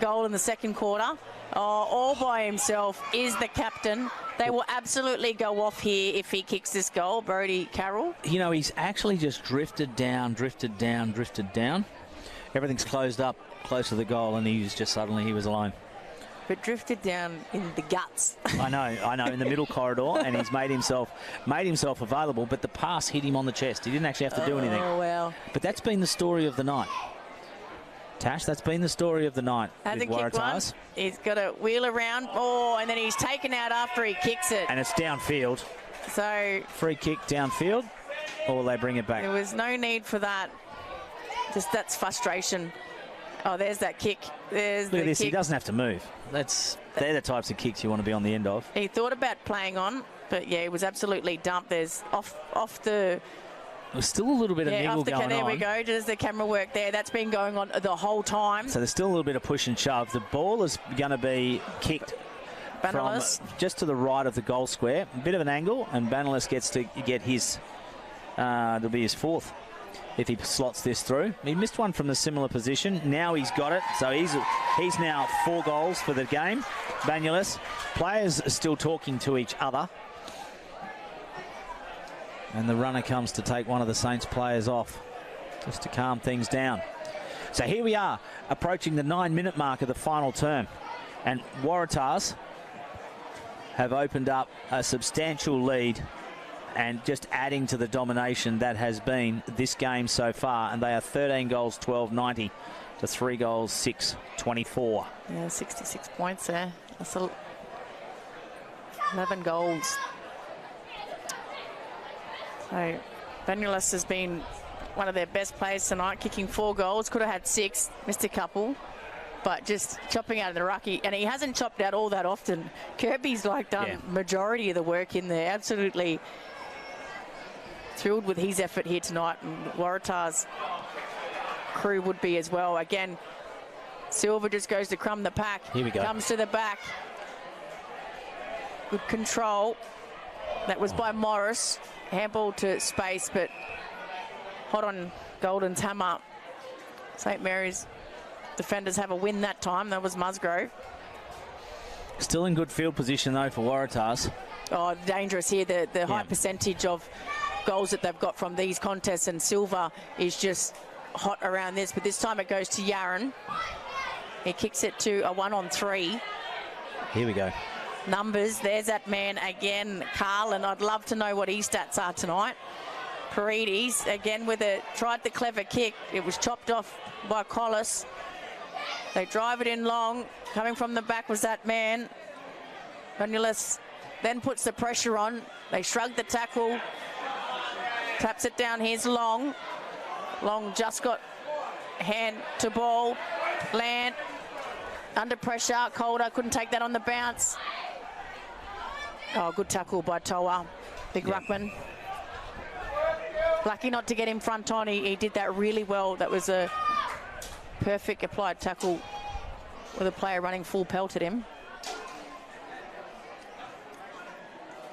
goal in the second quarter. Oh, all by himself is the captain. They will absolutely go off here if he kicks this goal, Brodie Carroll. He's actually just drifted down. Everything's closed up close to the goal, and he was alone. But drifted down in the guts. I know, in the middle corridor, and he's made himself available, but the pass hit him on the chest. He didn't actually have to do anything. Oh, well. But that's been the story of the night. Tash, that's been the story of the night with Waratahs. He's got a wheel around. Oh, and then he's taken out after he kicks it. And it's downfield. So free kick downfield, or will they bring it back? There was no need for that. Just that's frustration. Oh, there's that kick. Look at this. He doesn't have to move. They're the types of kicks you want to be on the end of. He thought about playing on, but yeah, he was absolutely dumped. There's off the. There's still a little bit of niggle going on. There we go. Does the camera work there? That's been going on the whole time. So there's still a little bit of push and shove. The ball is going to be kicked from just to the right of the goal square. A bit of an angle, and Banilis gets to get his. It'll be his fourth if he slots this through. He missed one from the similar position. Now he's got it. So he's now 4 goals for the game. Banilis. Players are still talking to each other. And the runner comes to take one of the Saints players off, just to calm things down. So here we are, approaching the 9-minute mark of the final term. And Waratahs have opened up a substantial lead and just adding to the domination that has been this game so far. And they are 13 goals, 12-90 to 3 goals, 6-24. Yeah, 66 points there. That's 11 goals. So Vanellis has been one of their best players tonight, kicking 4 goals. Could have had 6, missed a couple, but just chopping out of the ruck. And he hasn't chopped out all that often. Kirby's like done majority of the work in there. Absolutely thrilled with his effort here tonight, and Waratah's crew would be as well. Again, Silva just goes to crumb the pack. Here we go. Comes to the back. Good control. That was by Morris. Handball to space, but hot on Golden's hammer. St. Mary's defenders have a win that time. That was Musgrove. Still in good field position, though, for Waratahs. Oh, dangerous here. The high percentage of goals that they've got from these contests, and Silva is just hot around this. But this time it goes to Yaron. He kicks it to a 1-on-3. Here we go. Numbers, there's that man again, Carlin. I'd love to know what his stats are tonight. Paredes, again tried the clever kick. It was chopped off by Collis. They drive it in long. Coming from the back was that man. Vanellis then puts the pressure on. They shrug the tackle. Taps it down. Here's Long. Long just got hand to ball. Land. Under pressure. Calder couldn't take that on the bounce. Oh, good tackle by Toa. Big ruckman. Lucky not to get in front on. He did that really well. That was a perfect applied tackle with a player running full pelt at him.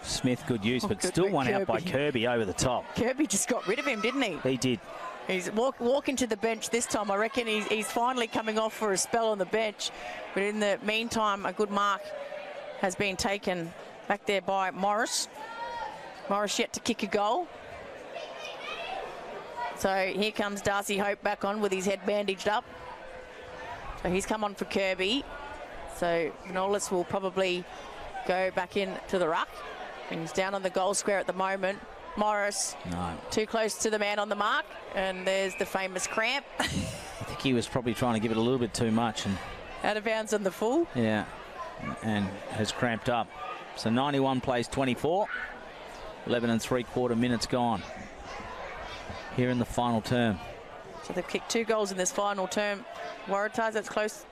Smith, good use, but still one out by Kirby over the top. Kirby just got rid of him, didn't he? He did. He's walking to the bench this time. I reckon he's finally coming off for a spell on the bench. But in the meantime, a good mark has been taken back there by Morris. Morris yet to kick a goal. So here comes Darcy Hope back on with his head bandaged up. So he's come on for Kirby. So Manolis will probably go back into the ruck. And he's down on the goal square at the moment. Morris, too close to the man on the mark. And there's the famous cramp. I think he was probably trying to give it a little bit too much. And out of bounds on the full. Yeah, and has cramped up. So 91 plays 24. 11 3/4 minutes gone here in the final term. So they've kicked 2 goals in this final term. Waratahs, that's close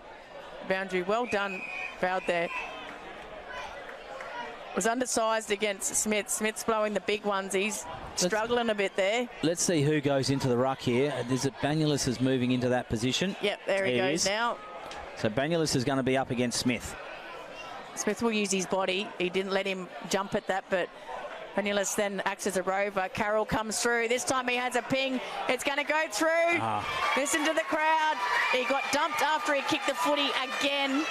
boundary. Well done, Vowed there. Was undersized against Smith. Smith's blowing the big ones. He's struggling a bit there. Let's see who goes into the ruck here. Is it Banulis is moving into that position? Yep, there he goes now. So Banulis is going to be up against Smith. Smith will use his body. He didn't let him jump at that, but Banulis then acts as a rover. Carroll comes through. This time he has a ping. It's going to go through. Listen to the crowd. He got dumped after he kicked the footy again.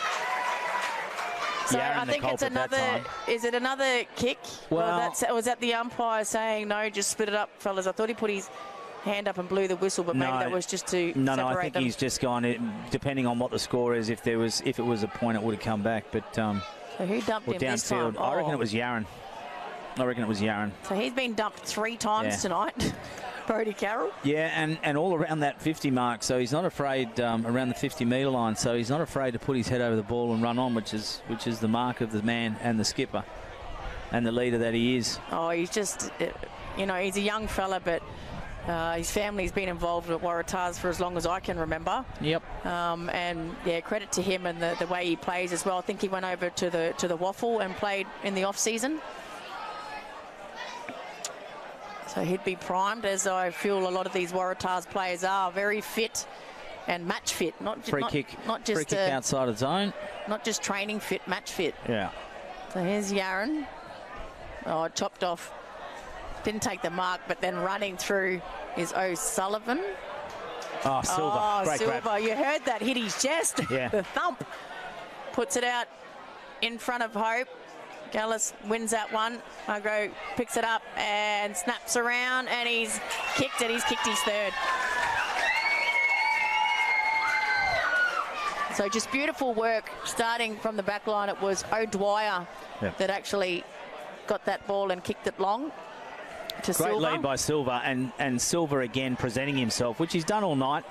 So I think it's another. Is it another kick? Well, was that the umpire saying no? Just split it up, fellas. I thought he put his hand up and blew the whistle, but maybe that was just to No, separate I think them. he's just gone. Depending on what the score is, if it was a point, it would have come back. But so who dumped him this time? I reckon it was Yaron. So he's been dumped 3 times tonight. Brody Carroll. Yeah, and all around that 50 mark, so he's not afraid around the 50-metre line, so he's not afraid to put his head over the ball and run on, which is the mark of the man and the skipper and the leader that he is. Oh, he's just, he's a young fella, but his family's been involved with Waratahs for as long as I can remember. Yep. And yeah, credit to him and the way he plays as well. I think he went over to the Waffle and played in the off-season. So he'd be primed, as I feel a lot of these Waratahs players are, very fit and match fit. Not just free kick outside of zone. Not just training fit, match fit. Yeah. So here's Yaron. Oh, chopped off. Didn't take the mark, but then running through is O'Sullivan. Oh, Silva. Oh, Great Silva. grab. You heard that hit his chest. Yeah. The thump. Puts it out in front of Hope. Gallus wins that one. Margot picks it up and snaps around, and he's kicked it. He's kicked his 3rd. So just beautiful work starting from the back line. It was O'Dwyer that actually got that ball and kicked it long. to Great Silva. lead by Silva, and Silva again presenting himself, which he's done all night.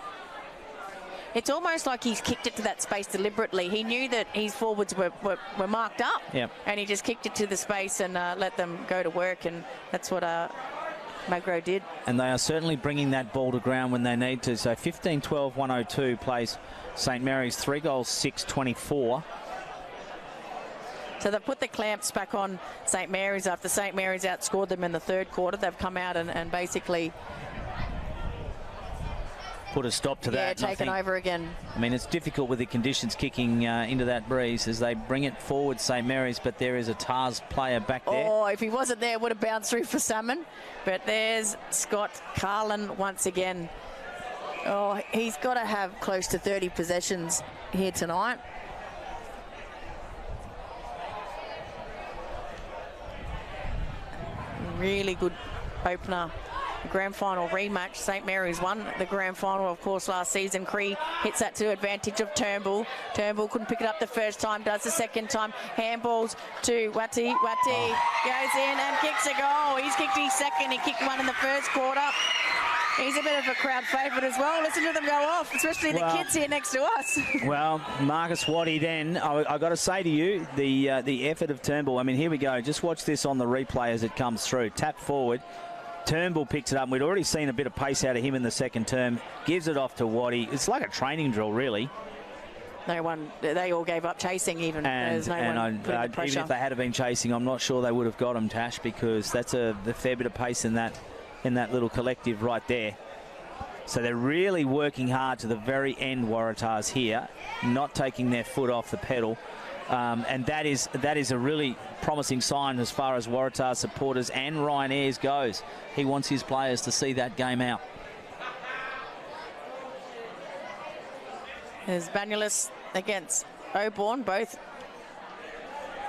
It's almost like he's kicked it to that space deliberately. He knew that his forwards were marked up, Yep. and he just kicked it to the space and let them go to work, and that's what Magro did. And they are certainly bringing that ball to ground when they need to. So 15-12-102 plays St Mary's, 3 goals, 6-24. So they've put the clamps back on St Mary's after St Mary's outscored them in the third quarter. They've come out and basically put a stop to that. Taken over again. I mean, it's difficult with the conditions kicking into that breeze as they bring it forward, St Mary's, but there is a TARS player back there. Oh, if he wasn't there, would have bounced through for Salmon. But there's Scott Carlin once again. Oh, he's got to have close to 30 possessions here tonight. Really good opener. Grand final rematch. St Mary's won the grand final, of course, last season. Cree hits that to advantage of Turnbull. Turnbull couldn't pick it up the first time, does the second time. Handballs to Watty. Watty goes in and kicks a goal. He's kicked his second. He kicked one in the first quarter. He's a bit of a crowd favourite as well. Listen to them go off, especially the kids here next to us. Well, Marcus Watty then, I got to say to you, the effort of Turnbull. I mean, here we go. Just watch this on the replay as it comes through. Tap forward. Turnbull picks it up. We'd already seen a bit of pace out of him in the second term. Gives it off to Watty. It's like a training drill, really. They all gave up chasing even. There's no one putting the pressure. Even if they had been chasing, I'm not sure they would have got him, Tash, because that's a fair bit of pace in that little collective right there. So they're really working hard to the very end, Waratahs here, not taking their foot off the pedal. And that is a really promising sign as far as Waratah supporters and Ryan Ayres goes. He wants his players to see that game out. There's Banulis against Auburn, both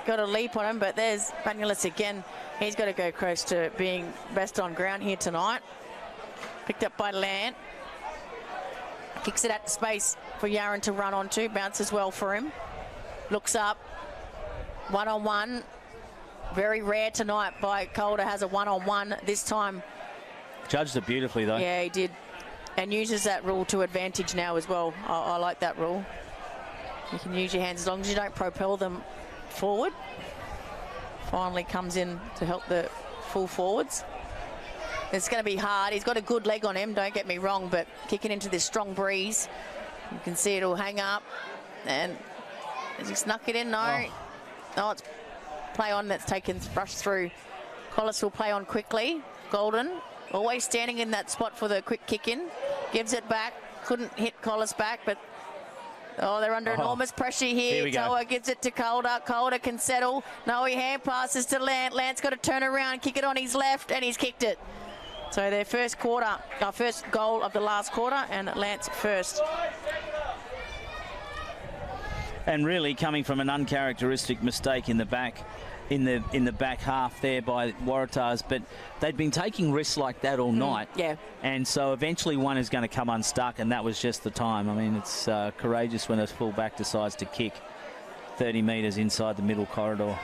got a leap on him, but there's Banulis again. He's got to go close to being best on ground here tonight. Picked up by Lant. Kicks it at space for Yaron to run onto. Bounces well for him. Looks up. One-on-one. Very rare tonight by Calder. Has a one-on-one this time. Judged it beautifully, though. Yeah, he did. And uses that rule to advantage now as well. I like that rule. You can use your hands as long as you don't propel them forward. Finally comes in to help the full forwards. It's going to be hard. He's got a good leg on him, don't get me wrong, but kicking into this strong breeze, you can see it'll hang up. And has he snuck it in? No. No, it's play on that's taken brush through. Collis will play on quickly. Golden always standing in that spot for the quick kick in. Gives it back. Couldn't hit Collis back, but they're under enormous pressure here. Toa gives it to Calder. Calder can settle. No, he hand passes to Lant. Lant's got to turn around, kick it on his left, and he's kicked it. So their first goal of the last quarter, and Lant's first. And really coming from an uncharacteristic mistake in the back, in the back half there by Waratahs, but they'd been taking risks like that all night. Yeah. And so eventually one is going to come unstuck, and that was just the time. I mean, it's courageous when a full-back decides to kick 30 metres inside the middle corridor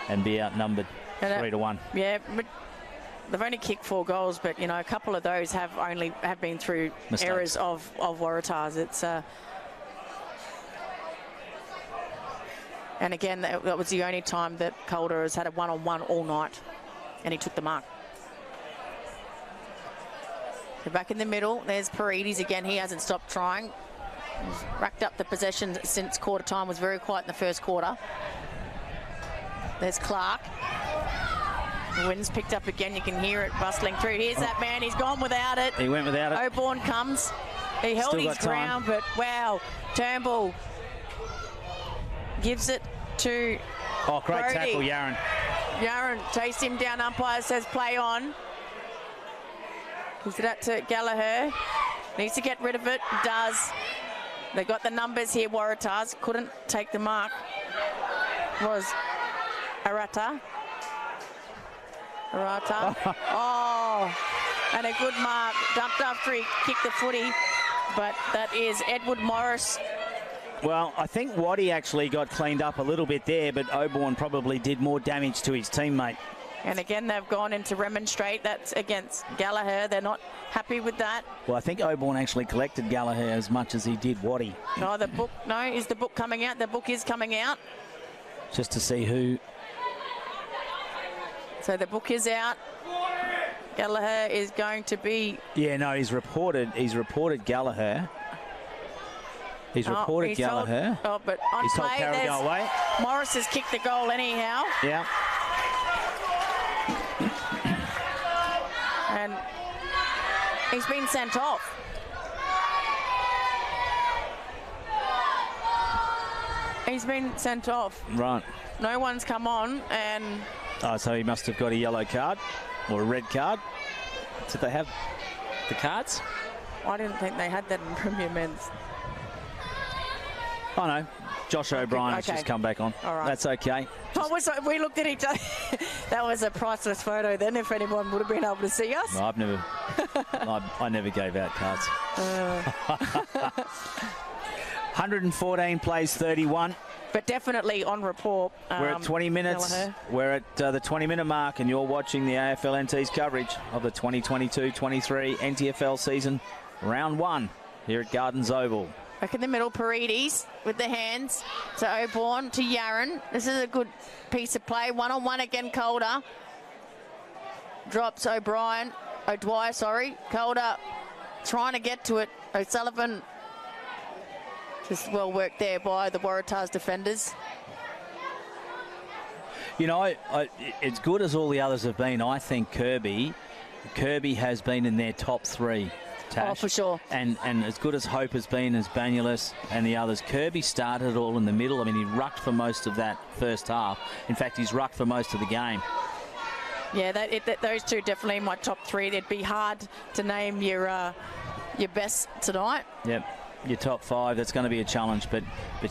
and be outnumbered 3-1. Yeah, but they've only kicked 4 goals, but, you know, a couple of those have been through mistakes. Errors of Waratahs. It's and again, that was the only time that Calder has had a one-on-one all night, and he took the mark. So back in the middle, there's Paredes again. He hasn't stopped trying. He's racked up the possession since quarter time. Was very quiet in the first quarter. There's Clark. The wind's picked up again. You can hear it bustling through. Here's that man. He's gone without it. He went without it. Auburn comes. He held his ground, but wow, Turnbull gives it to great Brody. tackle, Yaron. Yaron chased him down. Umpire says play on. Gives it out to Gallagher. Needs to get rid of it. Does. They got the numbers here, Waratahs. Couldn't take the mark. Was Waratah. And a good mark. Dumped after he kicked the footy. But that is Edward Morris. Well, I think Watty actually got cleaned up a little bit there, but Auburn probably did more damage to his teammate. And again, they've gone into remonstrate. That's against Gallagher. They're not happy with that. Well, I think Oborn actually collected Gallagher as much as he did Waddy. No, the book, no, is the book coming out? The book is coming out. Just to see who. So the book is out. Gallagher is going to be... Yeah, no, he's reported Gallagher. He's reported Gallagher. But on he's told play, Carroll to go away. Morris has kicked the goal anyhow. Yeah. And he's been sent off. He's been sent off. Right. No one's come on, and... Oh, so he must have got a yellow card or a red card. Did they have the cards? I didn't think they had that in Premier Men's. Oh, no. Josh O'Brien has just come back on. All right. That's okay. We looked at each other. That was a priceless photo then, if anyone would have been able to see us. No, I've never... I never gave out cards. 114 plays 31. But definitely on report. We're at 20 minutes. Gallagher. We're at the 20-minute mark, and you're watching the AFL NT's coverage of the 2022-23 NTFL season, round 1 here at Gardens Oval. Back in the middle, Paredes with the hands to Oborn, to Yaron. This is a good piece of play. One-on-one again, Calder. Drops O'Dwyer, sorry. Calder trying to get to it. O'Sullivan just well worked there by the Waratah's defenders. You know, as good as all the others have been, I think Kirby has been in their top 3. Tash. Oh, for sure. And as good as Hope has been, as Banulus and the others, Kirby started it all in the middle. I mean, he rucked for most of that first half. In fact, he's rucked for most of the game. Yeah, those two definitely in my top 3. It'd be hard to name your best tonight. Yep, your top 5. That's going to be a challenge. But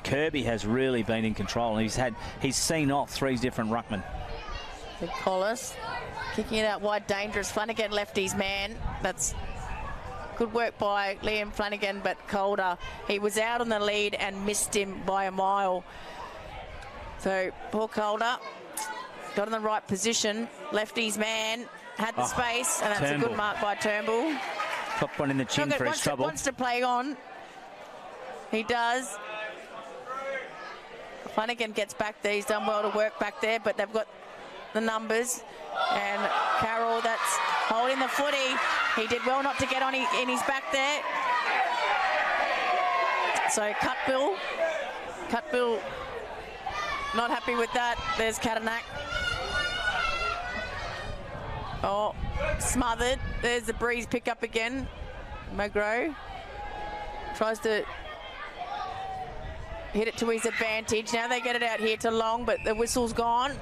Kirby has really been in control, and he's seen off 3 different ruckmen. Big Collis kicking it out wide, dangerous. Flanagan left his man. That's good work by Liam Flanagan, but Calder, he was out on the lead and missed him by a mile. So poor Calder got in the right position, left his man, had the space, and that's Turnbull. a good mark by Turnbull. Top one in the chin for his trouble. Wants to play on. He does. Flanagan gets back there. He's done well to work back there, but they've got the numbers. And Carroll, that's holding the footy. He did well not to get on in his back there. So Cutbill, not happy with that. There's Katanak. Oh, smothered. There's the breeze pick up again. Magro tries to hit it to his advantage. Now they get it out here to Long, but the whistle's gone.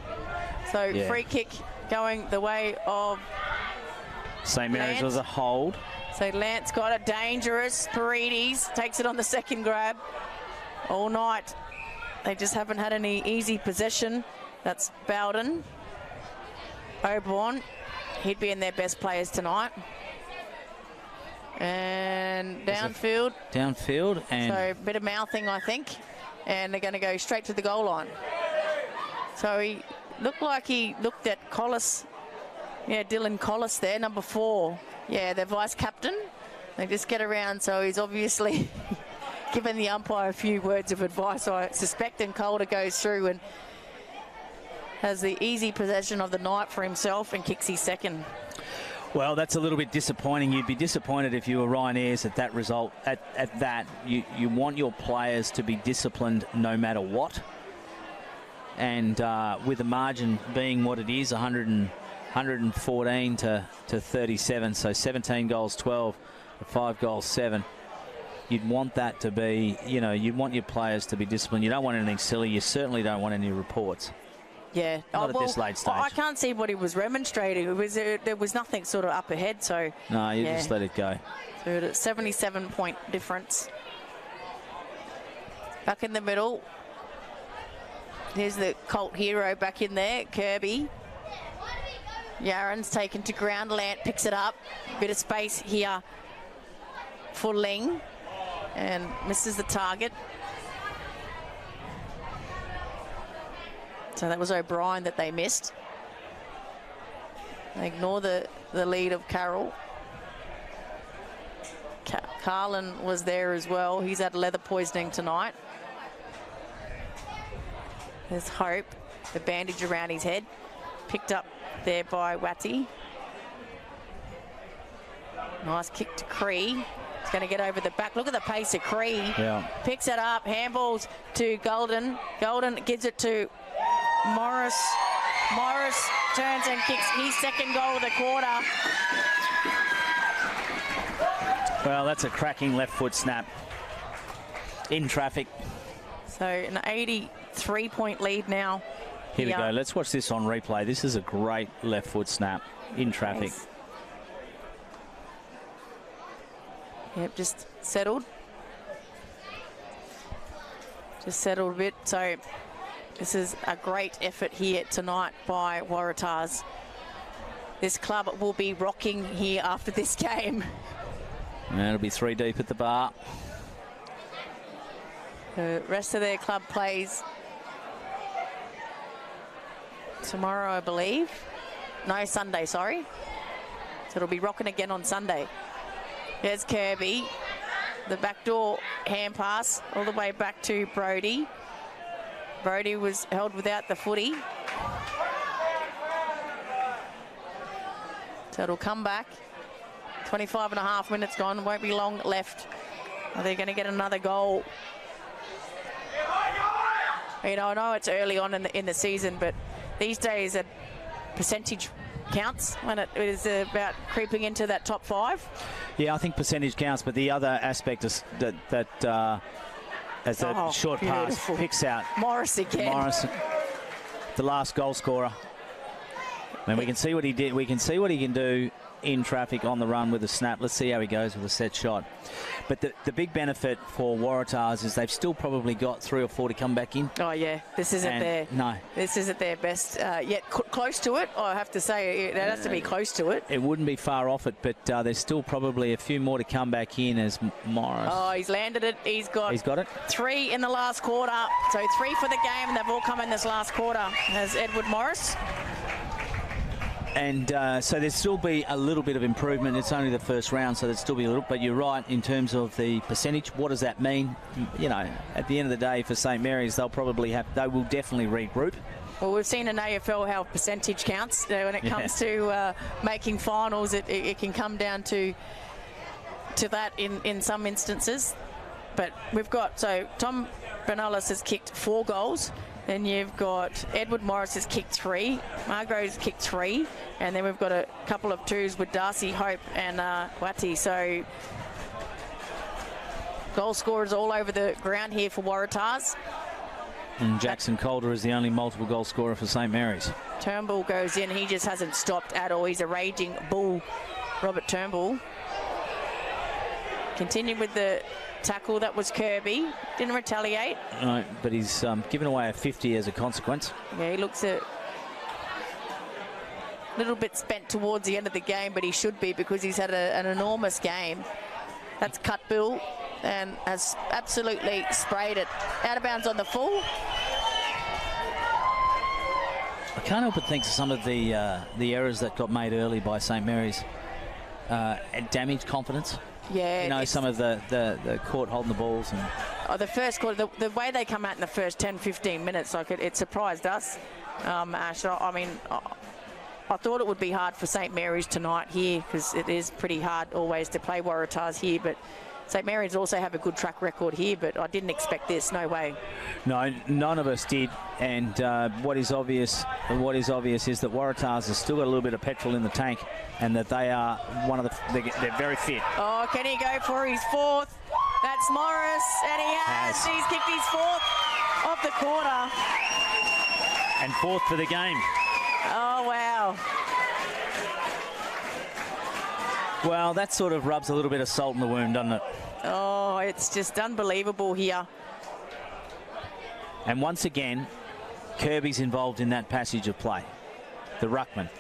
So free kick going the way of St. Mary's was a hold. So Lance got it, dangerous. Paredes takes it on the second grab. All night, they just haven't had any easy possession. That's Bowden. Oborn, he'd be in their best players tonight. And downfield. Downfield, and so a bit of mouthing, I think. And they're going to go straight to the goal line. So he looked like he looked at Collis. Yeah, Dylan Collis there, number 4. Yeah, their vice captain. They just get around, so he's obviously given the umpire a few words of advice, I suspect, and Calder goes through and has the easy possession of the night for himself and kicks his second. Well, that's a little bit disappointing. You'd be disappointed if you were Ryan Ayres at that result. At that, you want your players to be disciplined no matter what. And with the margin being what it is, 114 to 37, so 17 goals 12, 5 goals 7. You'd want that to be, you'd want your players to be disciplined. You don't want anything silly. You certainly don't want any reports. Yeah. Not at this late stage. I can't see what he was remonstrating. There was nothing sort of up ahead, so... No, you just let it go. So it's a 77-point difference. Back in the middle. Here's the Colt hero back in there, Kirby. Yaron's taken to ground. Lant picks it up. Bit of space here for Ling. And misses the target. So that was O'Brien that they missed. Ignore the lead of Carroll. Carlin was there as well. He's had leather poisoning tonight. There's Hope, the bandage around his head. Picked up there by Watty. Nice kick to Cree. He's going to get over the back. Look at the pace of Cree. Yeah. Picks it up, handballs to Golden. Golden gives it to Morris. Morris turns and kicks his second goal of the quarter. Well, that's a cracking left foot snap in traffic. So an 83-point lead now. Here we go. Let's watch this on replay. This is a great left foot snap in traffic. Nice. Yep, just settled. Just settled a bit. So this is a great effort here tonight by Waratahs. This club will be rocking here after this game. And it'll be 3 deep at the bar. The rest of their club plays tomorrow, I believe. No, Sunday, sorry. So it'll be rocking again on Sunday. There's Kirby. The backdoor hand pass all the way back to Brody. Brody was held without the footy. So it'll come back. 25.5 minutes gone. Won't be long left. Are they going to get another goal? You know, I know it's early on in the season, but these days a percentage counts when it is about creeping into that top 5. Yeah, I think percentage counts, but the other aspect is that as the short pass picks out Morris again. Morris, the last goal scorer. And we can see what he did. We can see what he can do in traffic on the run with a snap. Let's see how he goes with a set shot. But the big benefit for Waratahs is they've still probably got 3 or 4 to come back in. Oh yeah, this isn't their best yet. Close to it, I have to say. It has to be close to it. It wouldn't be far off it, but there's still probably a few more to come back in as Morris. Oh, he's landed it. He's got it. 3 in the last quarter. So 3 for the game, and they've all come in this last quarter. Has Edward Morris. And so there'll still be a little bit of improvement. It's only the first round, so there'll still be a little. But you're right in terms of the percentage. What does that mean? You know, at the end of the day, for St Mary's, they will definitely regroup. Well, we've seen in AFL how percentage counts. When it comes to making finals, it can come down to that in some instances. But we've got, so Tom Bernallis has kicked 4 goals. Then you've got Edward Morris has kicked 3, Margrove's kicked 3, and then we've got a couple of 2s with Darcy, Hope and Watty. So goal scorers all over the ground here for Waratahs. And Jackson Calder is the only multiple goal scorer for St Mary's. Turnbull goes in. He just hasn't stopped at all. He's a raging bull, Robert Turnbull. Continue with the tackle. That was Kirby. Didn't retaliate. No, but he's given away a 50 as a consequence. Yeah, he looks a little bit spent towards the end of the game, but he should be because he's had an enormous game. That's cut Bill and has absolutely sprayed it. Out of bounds on the full. I can't help but think of some of the errors that got made early by St Mary's damaged confidence. Yeah, you know, some of the court holding the balls and the first quarter, the way they come out in the first 10-15 minutes, like it surprised us. Ash, I mean, I thought it would be hard for St Mary's tonight here because it is pretty hard always to play Waratahs here, but St Mary's also have a good track record here, but I didn't expect this. No way. No, none of us did. And what is obvious is that Waratahs has still got a little bit of petrol in the tank, and that they are they're very fit. Oh, can he go for his 4th? That's Morris, and he has. He's kicked his 4th of the quarter. And 4th for the game. Oh, wow. Well, that sort of rubs a little bit of salt in the wound, doesn't it? Oh, it's just unbelievable here. And once again, Kirby's involved in that passage of play, the ruckman.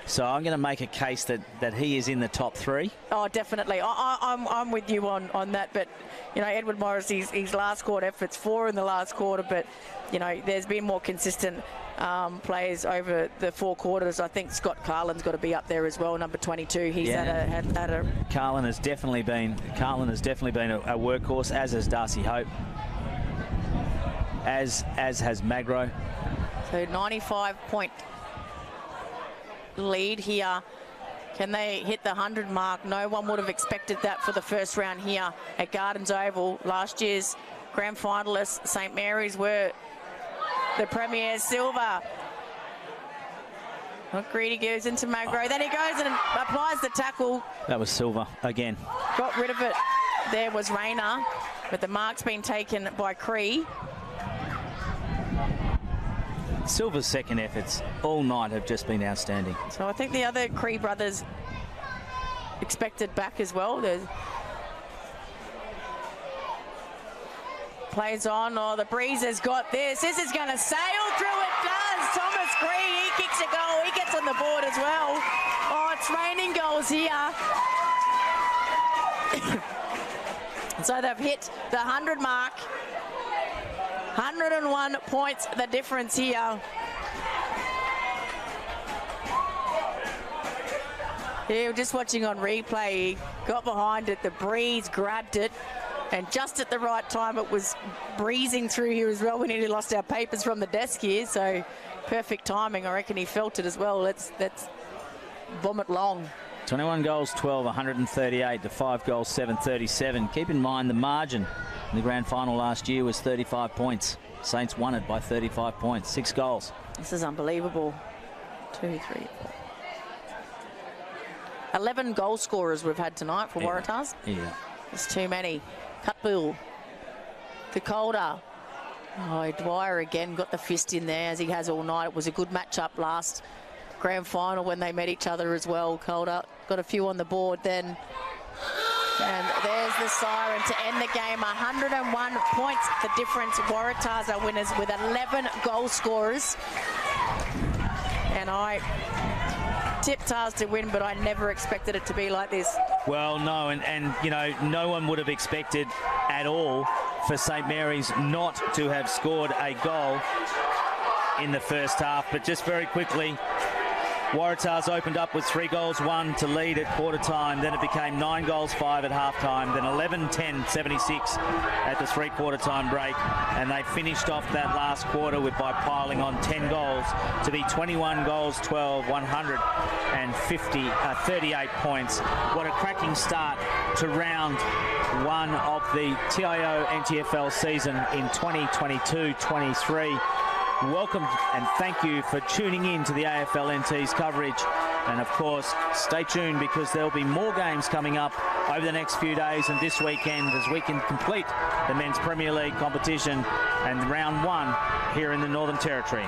So I'm going to make a case that he is in the top 3. Oh, definitely. I'm with you on that, but you know, Edward Morris, his last quarter efforts, 4 in the last quarter, but, you know, there's been more consistent players over the 4 quarters. I think Scott Carlin's got to be up there as well, number 22. He's had a Carlin has definitely been a workhorse, as has Darcy Hope, as has Magro. So 95-point lead here. Can they hit the 100 mark? No one would have expected that for the first round here at Gardens Oval. Last year's grand finalists, St Mary's, were the Premier silver. Greedy goes into Magro. Then he goes and applies the tackle. That was silver again. Got rid of it. There was Rayner, but the mark's been taken by Cree. Silver's second efforts all night have just been outstanding. So I think the other Cree brothers expected back as well. There's plays on. Oh, the breeze has got this. This is going to sail through. It does. Thomas Cree, he kicks a goal. He gets on the board as well. Oh, it's raining goals here. So they've hit the 100 mark. 101 points, the difference here. Yeah, just watching on replay, he got behind it, the breeze grabbed it, and just at the right time it was breezing through here as well. We nearly lost our papers from the desk here, so perfect timing. I reckon he felt it as well. Let's bomb it long. 21 goals, 12, 138 to 5 goals, 737. Keep in mind the margin in the grand final last year was 35 points. Saints won it by 35 points, 6 goals. This is unbelievable. 2, 3, 4. 11 goal scorers we've had tonight for Waratahs. Yeah. It's too many. Cutbill to Calder. Oh, Dwyer again got the fist in there as he has all night. It was a good matchup last grand final when they met each other as well. Calder got a few on the board then. And there's the siren to end the game. 101 points the difference. Waratahs are winners with 11 goal scorers. And I tipped Tars to win, but I never expected it to be like this. Well, no, and you know, no one would have expected at all for St Mary's not to have scored a goal in the first half. But just very quickly, Waratahs opened up with 3 goals, 1 to lead at quarter time. Then it became 9 goals, 5 at half time. Then 11-10, 76 at the 3-quarter time break. And they finished off that last quarter by piling on 10 goals to be 21 goals, 12, 138 points. What a cracking start to round 1 of the TIO NTFL season in 2022-23. Welcome and thank you for tuning in to the AFL-NT's coverage. And of course, stay tuned because there'll be more games coming up over the next few days and this weekend as we can complete the Men's Premier League competition and round 1 here in the Northern Territory.